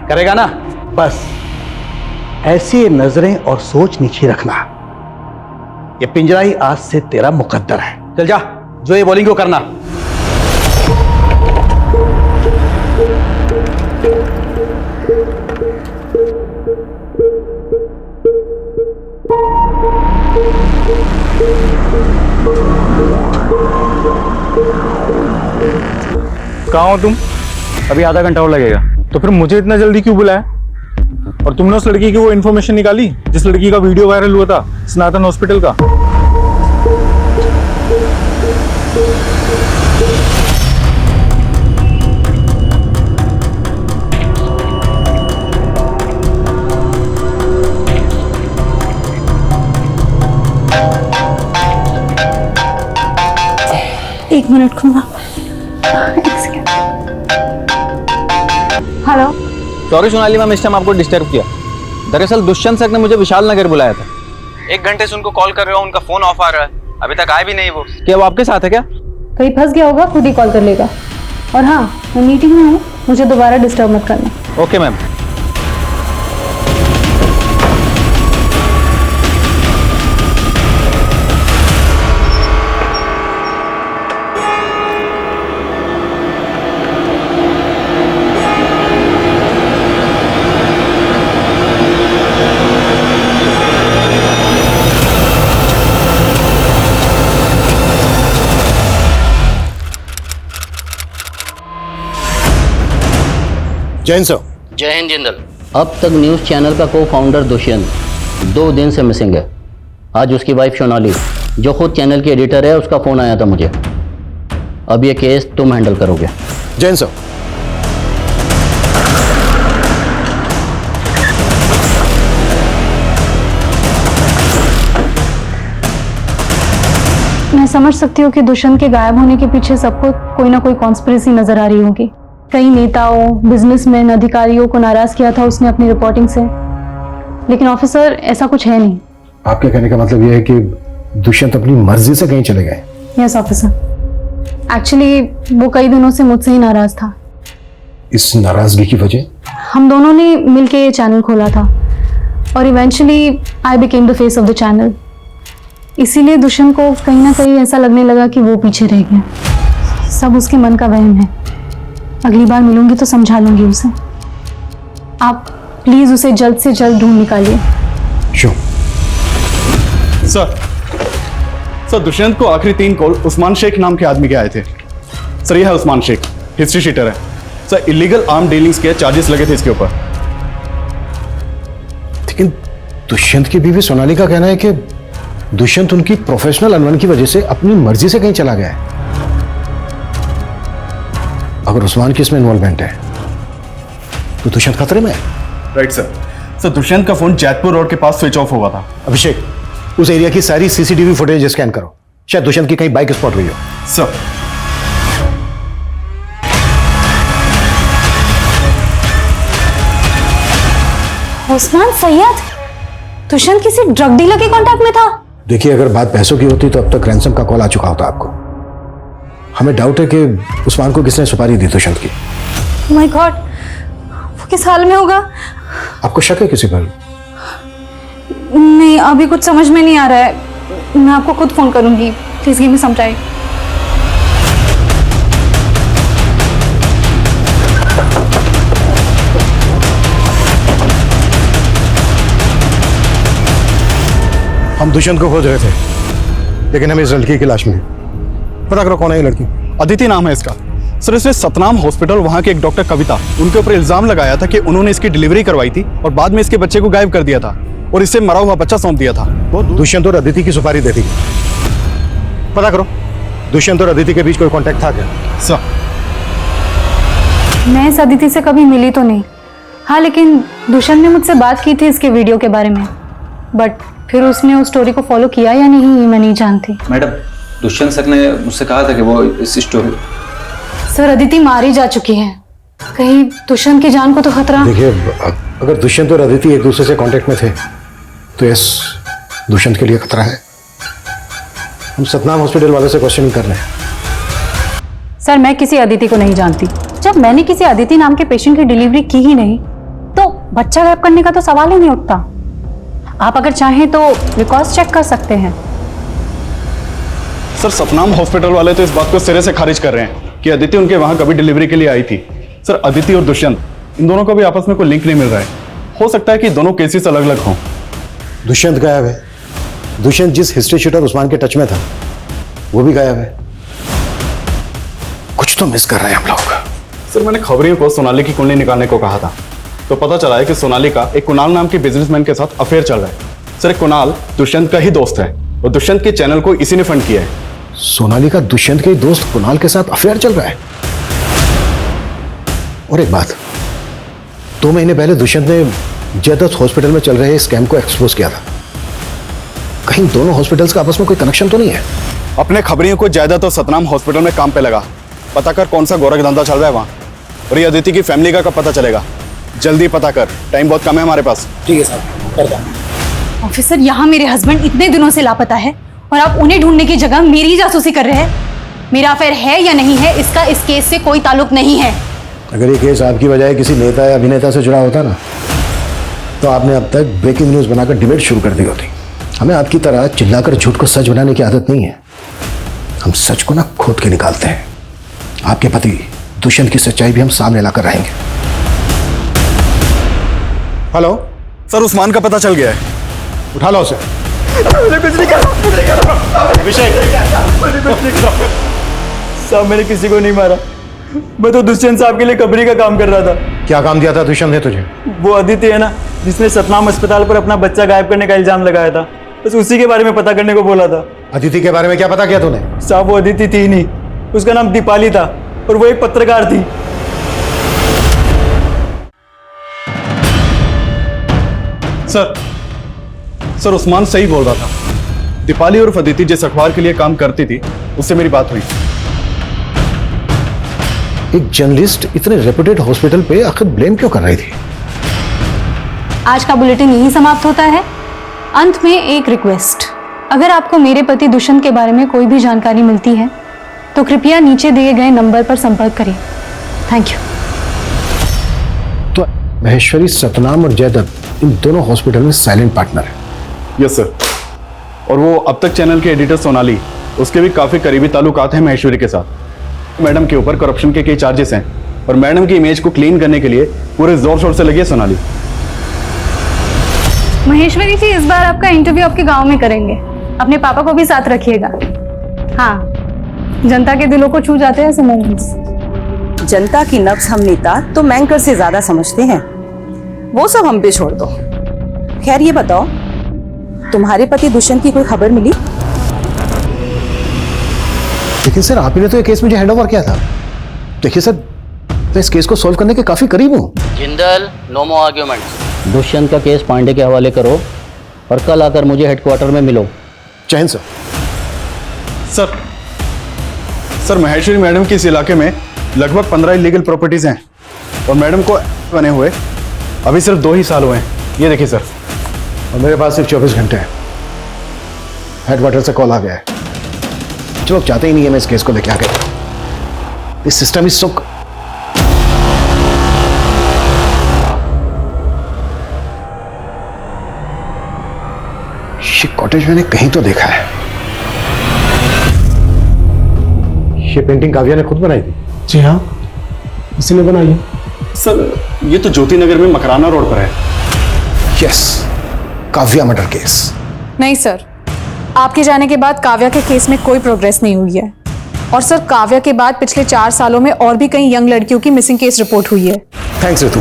करेगा ना? बस ऐसी नजरें और सोच नीचे रखना। ये पिंजरा ही आज से तेरा मुकद्दर है। चल जा, जो ये बोलेंगे वो करना। कहाँ हो तुम? अभी आधा घंटा और लगेगा। तो फिर मुझे इतना जल्दी क्यों बुलाया? और तुमने उस लड़की की वो इन्फॉर्मेशन निकाली जिस लड़की का वीडियो वायरल हुआ था सनातन हॉस्पिटल का? एक मिनट खुला। हेलो। सॉरी सोनाली मैम, इस टाइम आपको डिस्टर्ब किया। दरअसल दुष्यंत सर ने मुझे विशाल नगर बुलाया था। 1 घंटे से उनको कॉल कर रहा हूँ, उनका फोन ऑफ आ रहा है, अभी तक आए भी नहीं वो। क्या वो आपके साथ है क्या? कहीं फंस गया होगा, खुद ही कॉल कर लेगा। और हाँ, मैं मीटिंग में हूँ, मुझे दोबारा डिस्टर्ब मत करना। Okay ma'am. जैन सर। जय हिंद जिंदल। अब तक न्यूज़ चैनल का को फाउंडर दुष्यंत 2 दिन से मिसिंग है। आज उसकी वाइफ सोनाली, जो खुद चैनल की एडिटर है, उसका फ़ोन आया था मुझे। अब ये केस तुम हैंडल करोगे। जैन सर। मैं समझ सकती हूँ कि दुष्यंत के गायब होने के पीछे सबको कोई ना कोई कॉन्स्पिरेसी नजर आ रही होगी। कई नेताओं, बिजनेसमैन, अधिकारियों को नाराज किया था उसने अपनी रिपोर्टिंग से। लेकिन ऑफिसर, ऐसा कुछ है नहीं। आपके कहने का मतलब यह है कि दुष्यंत अपनी मर्जी से कहीं चले गए? Yes officer. एक्चुअली वो कई दिनों से मुझसे ही नाराज था। इस नाराजगी की वजह? हम दोनों ने मिलकर ये चैनल खोला था और eventually I became the face of the channel. इसीलिए दुष्यंत को कहीं ना कहीं ऐसा लगने लगा कि वो पीछे रह गया। सब उसके मन का वहम है। अगली बार मिलूंगी तो समझा लूंगी उसे। आप प्लीज उसे जल्द से जल्द ढूंढ निकालिए। श्योर। सर दुष्यंत को आखिरी 3 कॉल उस्मान शेख नाम के आदमी के आए थे। सर ये है उस्मान शेख, हिस्ट्री शीटर है। सर इलीगल आर्म डीलिंग्स के चार्जेस लगे थे इसके ऊपर। लेकिन दुष्यंत की बीवी सोनाली का कहना है कि दुष्यंत उनकी प्रोफेशनल अनबन की वजह से अपनी मर्जी से कहीं चला गया है। अगर उस्मान की इसमें इन्वॉल्वमेंट है तो दुष्यंत खतरे में है। Right sir. सर दुष्यंत का फोन जैतपुर रोड के पास स्विच ऑफ हुआ था। अभिषेक, उस एरिया की सारी सीसीटीवी फुटेज स्कैन करो, शायद दुष्यंत की कहीं बाइक स्पॉट हुई हो। सर। उस्मान सैयद दुष्यंत किसी ड्रग डीलर के कांटेक्ट में था। देखिए, अगर बात पैसों की होती तो अब तक रैंसम का कॉल आ चुका होता आपको। हमें डाउट है कि उस्मान को किसने सुपारी दी दुष्यंत की। माय गॉड, वो किस हाल में होगा? आपको शक है किसी पर? नहीं, अभी कुछ समझ में नहीं आ रहा है। मैं आपको खुद फोन करूंगी, please give me some time. हम दुष्यंत को खोज रहे थे। लेकिन हमें इस लड़की की लाश मिली। पता करो कौन है ये लड़की। अदिति नाम है इसका। सर इसने सतनाम हॉस्पिटल वहाँ के एक डॉक्टर कविता उनके ऊपर इल्जाम लगाया था कि उन्होंने इसकी डिलीवरी करवाई थी और बाद में इसके बच्चे को गायब कर दिया था और इससे मरा हुआ बच्चा सौंप दिया था। वो दुष्यंत और अदिति की सुपारी दे दी। पता करो दुष्यंत और अदिति के बीच कोई कांटेक्ट था क्या? सर मैं इस अदिति से कभी मिली तो नहीं, हाँ लेकिन दुष्यंत ने मुझसे बात की थी इसके वीडियो के बारे में, बट फिर उसने उस स्टोरी को फॉलो किया या नहीं ये मैं नहीं जानती। मैडम दुष्यंत सर ने मुझसे कहा था कि वो इस स्टोरी। सर अदिति मारी जा चुकी है, कहीं दुष्यंत की जान को तो खतरा। देखिए अगर दुष्यंत और अदिति एक दूसरे से कांटेक्ट में थे तो यस दुष्यंत के लिए खतरा है। हम सतनाम हॉस्पिटल वालों से क्वेश्चनिंग कर रहे हैं। सर मैं किसी अदिति को नहीं जानती। जब मैंने किसी अदिति नाम के पेशेंट की डिलीवरी की ही नहीं तो बच्चा गायब करने का तो सवाल ही नहीं उठता। आप अगर चाहें तो रिकॉर्ड्स चेक कर सकते हैं। सर सतनाम हॉस्पिटल वाले तो इस बात को सिरे से खारिज कर रहे हैं कि अदिति उनके वहाँ कभी डिलीवरी के लिए आई थी। सर अदिति और दुष्यंत इन दोनों को भी आपस में कोई लिंक नहीं मिल रहा है। हो सकता है कि दोनों केसेस अलग अलग हों। दुष्यंत गायब है। दुष्यंत जिस हिस्ट्री शीटर उस्मान के टच में था वो भी गायब है। कुछ तो मिस कर रहे हैं हम लोग। सर मैंने खबरियों को सोनाली की कुंडली निकालने को कहा था तो पता चला है कि सोनाली का एक कुणाल नाम के बिजनेसमैन के साथ अफेयर चल रहा है। सर कुणाल दुष्यंत का ही दोस्त है और दुष्यंत के चैनल को इसी ने फंड किया है। सोनाली का दुष्यंत के दोस्त कुणाल के साथ अफेयर चल रहा है। और एक बात, 2 महीने पहले दुष्यंत ने जयदत्त हॉस्पिटल में चल रहे स्कैम को एक्सपोज किया था। कहीं दोनों हॉस्पिटल्स का आपस में कोई कनेक्शन तो नहीं है? अपने खबरियों को जयदत्त और सतनाम हॉस्पिटल में काम पे लगा। पता कर कौन सा गोरख धंधा चल रहा है वहाँ। और ये अदिति की फैमिली का कब पता चलेगा? जल्दी पता कर, टाइम बहुत कम है हमारे पास। ठीक है सर, करता हूं। ऑफिसर यहाँ मेरे हस्बैंड इतने दिनों से लापता है और आप उन्हें ढूंढने की जगह मेरी जासूसी कर रहे हैं। मेरा अफेयर है या नहीं है इसका इस केस से कोई ताल्लुक नहीं है। अगर ये केस आपकी बजाय किसी नेता या अभिनेता से जुड़ा होता ना तो आपने अब तक ब्रेकिंग न्यूज बनाकर डिबेट शुरू कर दी होती। हमें आपकी तरह चिल्लाकर झूठ को सच बनाने की आदत नहीं है। हम सच को ना खोद के निकालते हैं। आपके पति दुष्यंत की सच्चाई भी हम सामने लाकर रहेंगे। हेलो सर उस्मान का पता चल गया है। उठा लो उसे। साहब मैंने किसी को नहीं मारा, मैं तो दुष्यंत साहब के लिए कबरी का काम कर रहा था। क्या काम दिया था दुष्यंत ने तुझे? वो अदिति है ना जिसने सतनाम अस्पताल पर अपना बच्चा गायब करने का इल्जाम लगाया था, बस उसी के बारे में पता करने को बोला था। अदिति के बारे में क्या पता किया तूने? साहब वो अदिति थी नहीं, उसका नाम दीपाली था और वो एक पत्रकार थी। सर उस्मान सही बोल रहा था। दीपाली और अदिति जिस अखबार के लिए काम करती थी उससे मेरी बात हुई। एक जर्नलिस्ट इतने रेपुटेड हॉस्पिटल पे आखिर ब्लेम क्यों कर रही थी? आज का बुलेटिन यही समाप्त होता है। अंत में एक रिक्वेस्ट, अगर आपको मेरे पति दुष्यंत के बारे में कोई भी जानकारी मिलती है तो कृपया नीचे दिए गए नंबर पर संपर्क करें। Thank you. तो महेश्वरी सतनाम और जयदत्त इन दोनों हॉस्पिटल में साइलेंट पार्टनर है। Yes sir. और वो अब तक चैनल के एडिटर सोनाली, उसके भी काफी करीबी ताल्लुकात हैं महेश्वरी के साथ। मैडम के ऊपर करप्शन के कई चार्जेस हैं और मैडम की इमेज को क्लीन करने के लिए पूरे जोर शोर से लगी है सोनाली। महेश्वरी जी इस बार आपका इंटरव्यू आपके गांव में करेंगे, अपने पापा को भी साथ रखिएगा। हाँ, जनता के दिलों को छू जाते हैं ऐसे मोमेंट्स। जनता की नब्ज हम नेता तो मैंकर से ज्यादा समझते हैं, वो सब हम पे छोड़ दो। खैर ये बताओ, तुम्हारे पति दुष्यंत की कोई खबर मिली? लेकिन सर आप ही ने तो ये केस मुझे हैंडओवर किया था। देखिए सर, मैं इस केस को सॉल्व करने के काफी करीब हूँ। जिंदल, नो मोर आर्ग्यूमेंट्स। दुष्यंत का केस पांडे के हवाले करो और कल आकर मुझे हेडक्वार्टर में मिलो। जय Hind sir. Sir Maheshwari madam के इस इलाके में लगभग 15 इलीगल प्रॉपर्टीज हैं और मैडम को बने हुए अभी सिर्फ 2 ही साल हुए हैं। ये देखिए सर। और मेरे पास सिर्फ 24 घंटे हैं। हेडक्वार्टर से कॉल आ गया है। जो लोग चाहते ही नहीं है मैं इस केस को लेके आ गया। This system is so. ये कॉटेज मैंने कहीं तो देखा है। ये पेंटिंग काव्या ने खुद बनाई थी? जी हाँ, इसी ने बनाई है। सर ये तो ज्योति नगर में मकराना रोड पर है। Yes, Kavya murder case. नहीं सर, आपके जाने के बाद काव्या के केस में कोई प्रोग्रेस नहीं हुई है। और सर, काव्या के बाद पिछले 4 सालों में और भी कई यंग लड़कियों की मिसिंग केस रिपोर्ट हुई है। थैंक्स रितु।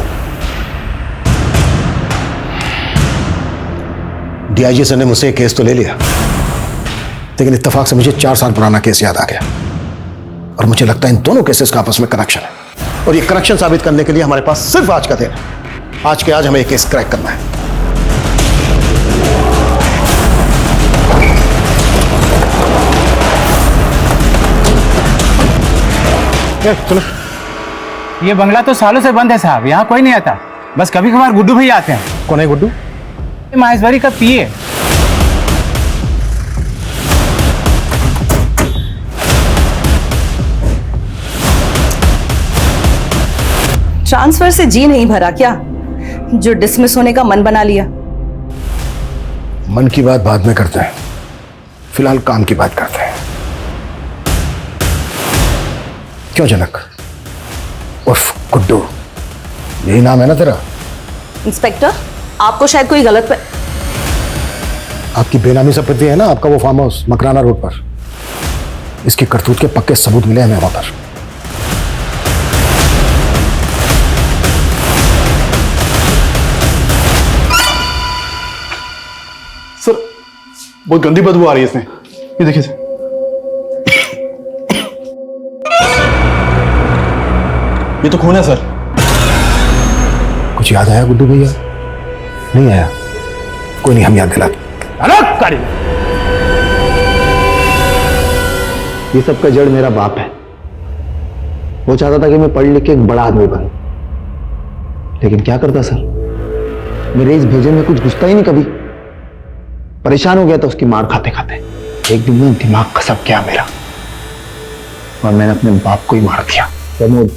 डीआईजी सर ने मुझसे एक केस तो ले लिया, लेकिन इत्तेफाक से मुझे 4 साल पुराना केस याद आ गया और मुझे लगता है इन दोनों केसेस का आपस में कनेक्शन है और ये कनेक्शन साबित करने के लिए हमारे पास सिर्फ आज का दिन है। आज के आज हमें ये केस क्रैक करना है। चलो। ये बंगला तो सालों से बंद है साहब, यहाँ कोई नहीं आता, बस कभी कभार गुड्डू भैया आते हैं। कौन है गुड्डू? महेश्वरी का पीए। ट्रांसफर से जी नहीं भरा क्या, जो डिसमिस होने का मन बना लिया? मन की बात बाद में करते हैं, फिलहाल काम की बात करते हैं। क्यों जनक उर्फ गुड्डू, यही नाम है ना तेरा? इंस्पेक्टर, आपको शायद कोई गलत पे... आपकी बेनामी संपत्ति है ना, आपका वो फार्म हाउस मकराना रोड पर। इसकी करतूत के पक्के सबूत मिले हमें वहां पर। सर बहुत गंदी बदबू आ रही है इसमें, ये देखिए सर। ये तो खून है सर। कुछ याद आया गुड्डू भैया? नहीं आया? कोई नहीं, हम याद दिलाते। ये सब का जड़ मेरा बाप है। वो चाहता था कि मैं पढ़ लिख के एक बड़ा आदमी बनूं, लेकिन क्या करता सर, मेरे इस भेजे में कुछ घुसता ही नहीं कभी। परेशान हो गया था उसकी मार खाते खाते। एक दिन में दिमाग खसक गया मेरा और मैंने अपने बाप को ही मार दिया। प्रमोद,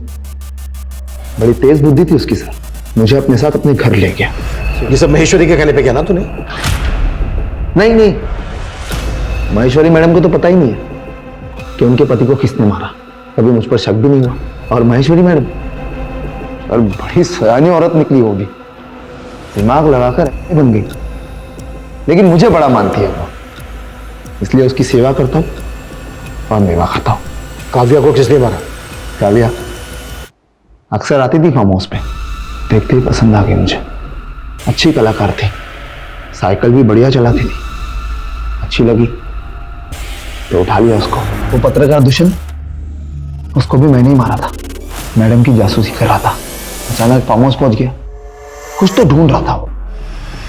बड़ी तेज बुद्धि थी उसकी सर, मुझे अपने साथ अपने घर ले गया। ये सब महेश्वरी के कहने पे किया ना तूने? नहीं, महेश्वरी मैडम को तो पता ही नहीं है कि उनके पति को किसने मारा। कभी मुझ पर शक भी नहीं हुआ। और महेश्वरी मैडम और बड़ी सयानी औरत निकली होगी, दिमाग लगाकर बन गई, लेकिन मुझे बड़ा मानती है वो, इसलिए उसकी सेवा करता हूँ और मेवा खाता हूँ। काव्या को किसने मारा? काव्या अक्सर आती थी फार्म हाउस पे, देखते ही पसंद आ गई मुझे। अच्छी कलाकार थी, साइकिल भी बढ़िया चलाती थी, अच्छी लगी तो उठा लिया उसको। वो पत्रकार दुष्यंत, उसको भी मैंने ही मारा था, मैडम की जासूसी कर रहा था। अचानक फार्म हाउस पहुंच गया, कुछ तो ढूंढ रहा था वो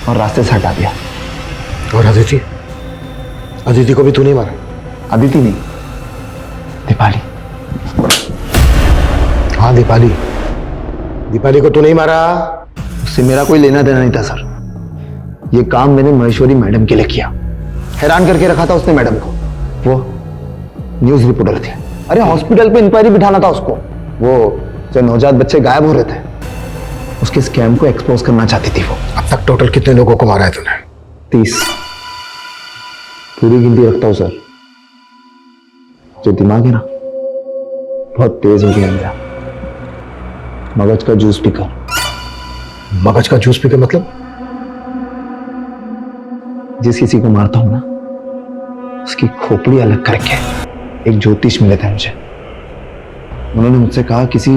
और रास्ते से हटा दिया। और अदिति? अदिति को भी तू नहीं मारा? अदिति नहीं, दीपाली। हाँ दीपाली, दीपाली को तू नहीं मारा? उससे मेरा कोई लेना देना नहीं था सर, ये काम मैंने महेश्वरी मैडम के लिए किया। हैरान करके रखा था उसने मैडम को। वो न्यूज रिपोर्टर थी, अरे हॉस्पिटल पे इंक्वायरी बिठाना था उसको। वो जो नवजात बच्चे गायब हो रहे थे, उसके स्कैम को एक्सपोज करना चाहती थी वो। अब तक टोटल कितने लोगों को मारा है तूने? 30। पूरी गिनती रखता हूं सर। जो दिमाग है ना, बहुत तेज हो गया मेरा। मगज का जूस पीकर। मगज का जूस पीकर मतलब? जिस किसी को मारता हूं ना, उसकी खोपड़ी अलग करके एक ज्योतिष मिले थे मुझे। उन्होंने मुझसे कहा किसी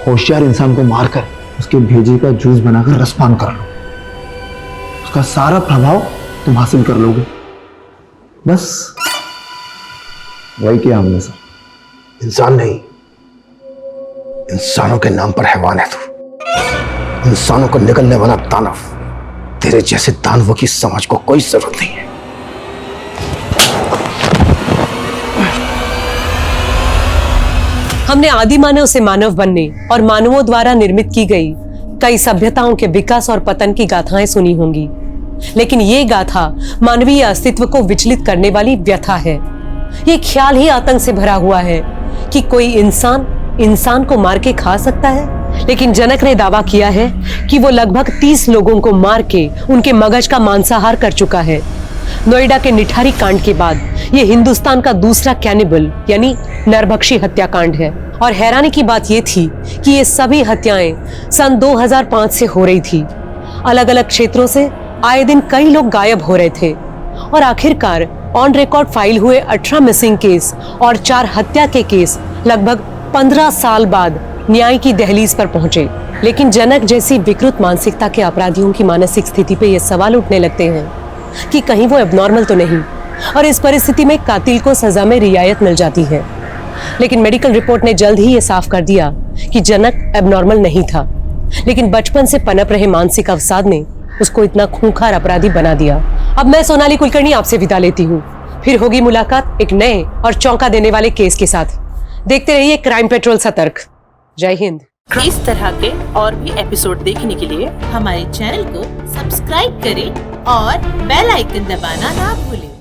होशियार इंसान को मारकर उसके भेजे का जूस बनाकर रसपान कर लो, उसका सारा प्रभाव तुम हासिल कर लोगे। बस वही किया हमने सर। इंसान नहीं, इंसानों के नाम पर हैवान है तू। इंसानों को निगलने वाला दानव। तेरे जैसे दानवों की समाज को कोई जरूरत नहीं है। हमने आदि मानव से मानव बनने और मानवों द्वारा निर्मित की गई कई सभ्यताओं के विकास और पतन की गाथाएं सुनी होंगी, लेकिन ये गाथा मानवीय अस्तित्व को विचलित करने वाली व्यथा है। ये ख्याल ही आतंक से भरा हुआ है कि कोई इंसान को मार के खा सकता है। लेकिन जनक ने दावा किया है कि वो लगभग 30 लोगों को मार के उनके मगज का मांसाहार कर चुका है। नोएडा के निठारी कांड के बाद ये हिंदुस्तान का दूसरा कैनिबल यानी नरभक्षी हत्याकांड है। और हैरानी की बात ये थी कि ये सभी हत्याएं सन 2005 से हो रही थी। अलग अलग क्षेत्रों से आए दिन कई लोग गायब हो रहे थे और आखिरकार ऑन रिकॉर्ड फाइल हुए 18 मिसिंग केस और 4 हत्या के केस लगभग 15 साल बाद न्याय की दहलीज पर पहुंचे। लेकिन जनक जैसी विकृत मानसिकता के अपराधियों की मानसिक स्थिति पे ये सवाल उठने लगते हैं कि कहीं वो एबनॉर्मल तो नहीं, और इस परिस्थिति में कातिल को सजा में रियायत मिल जाती है। लेकिन मेडिकल रिपोर्ट ने जल्द ही ये साफ कर दिया कि जनक एबनॉर्मल नहीं था, लेकिन बचपन से पनप रहे मानसिक अवसाद ने उसको इतना खूंखार अपराधी बना दिया। अब मैं सोनाली कुलकर्णी आपसे विदा लेती हूँ, फिर होगी मुलाकात एक नए और चौंका देने वाले केस के साथ। देखते रहिए क्राइम पेट्रोल सतर्क। जय हिंद। इस तरह के और भी एपिसोड देखने के लिए हमारे चैनल को सब्सक्राइब करें और बेल आइकन दबाना ना भूलें।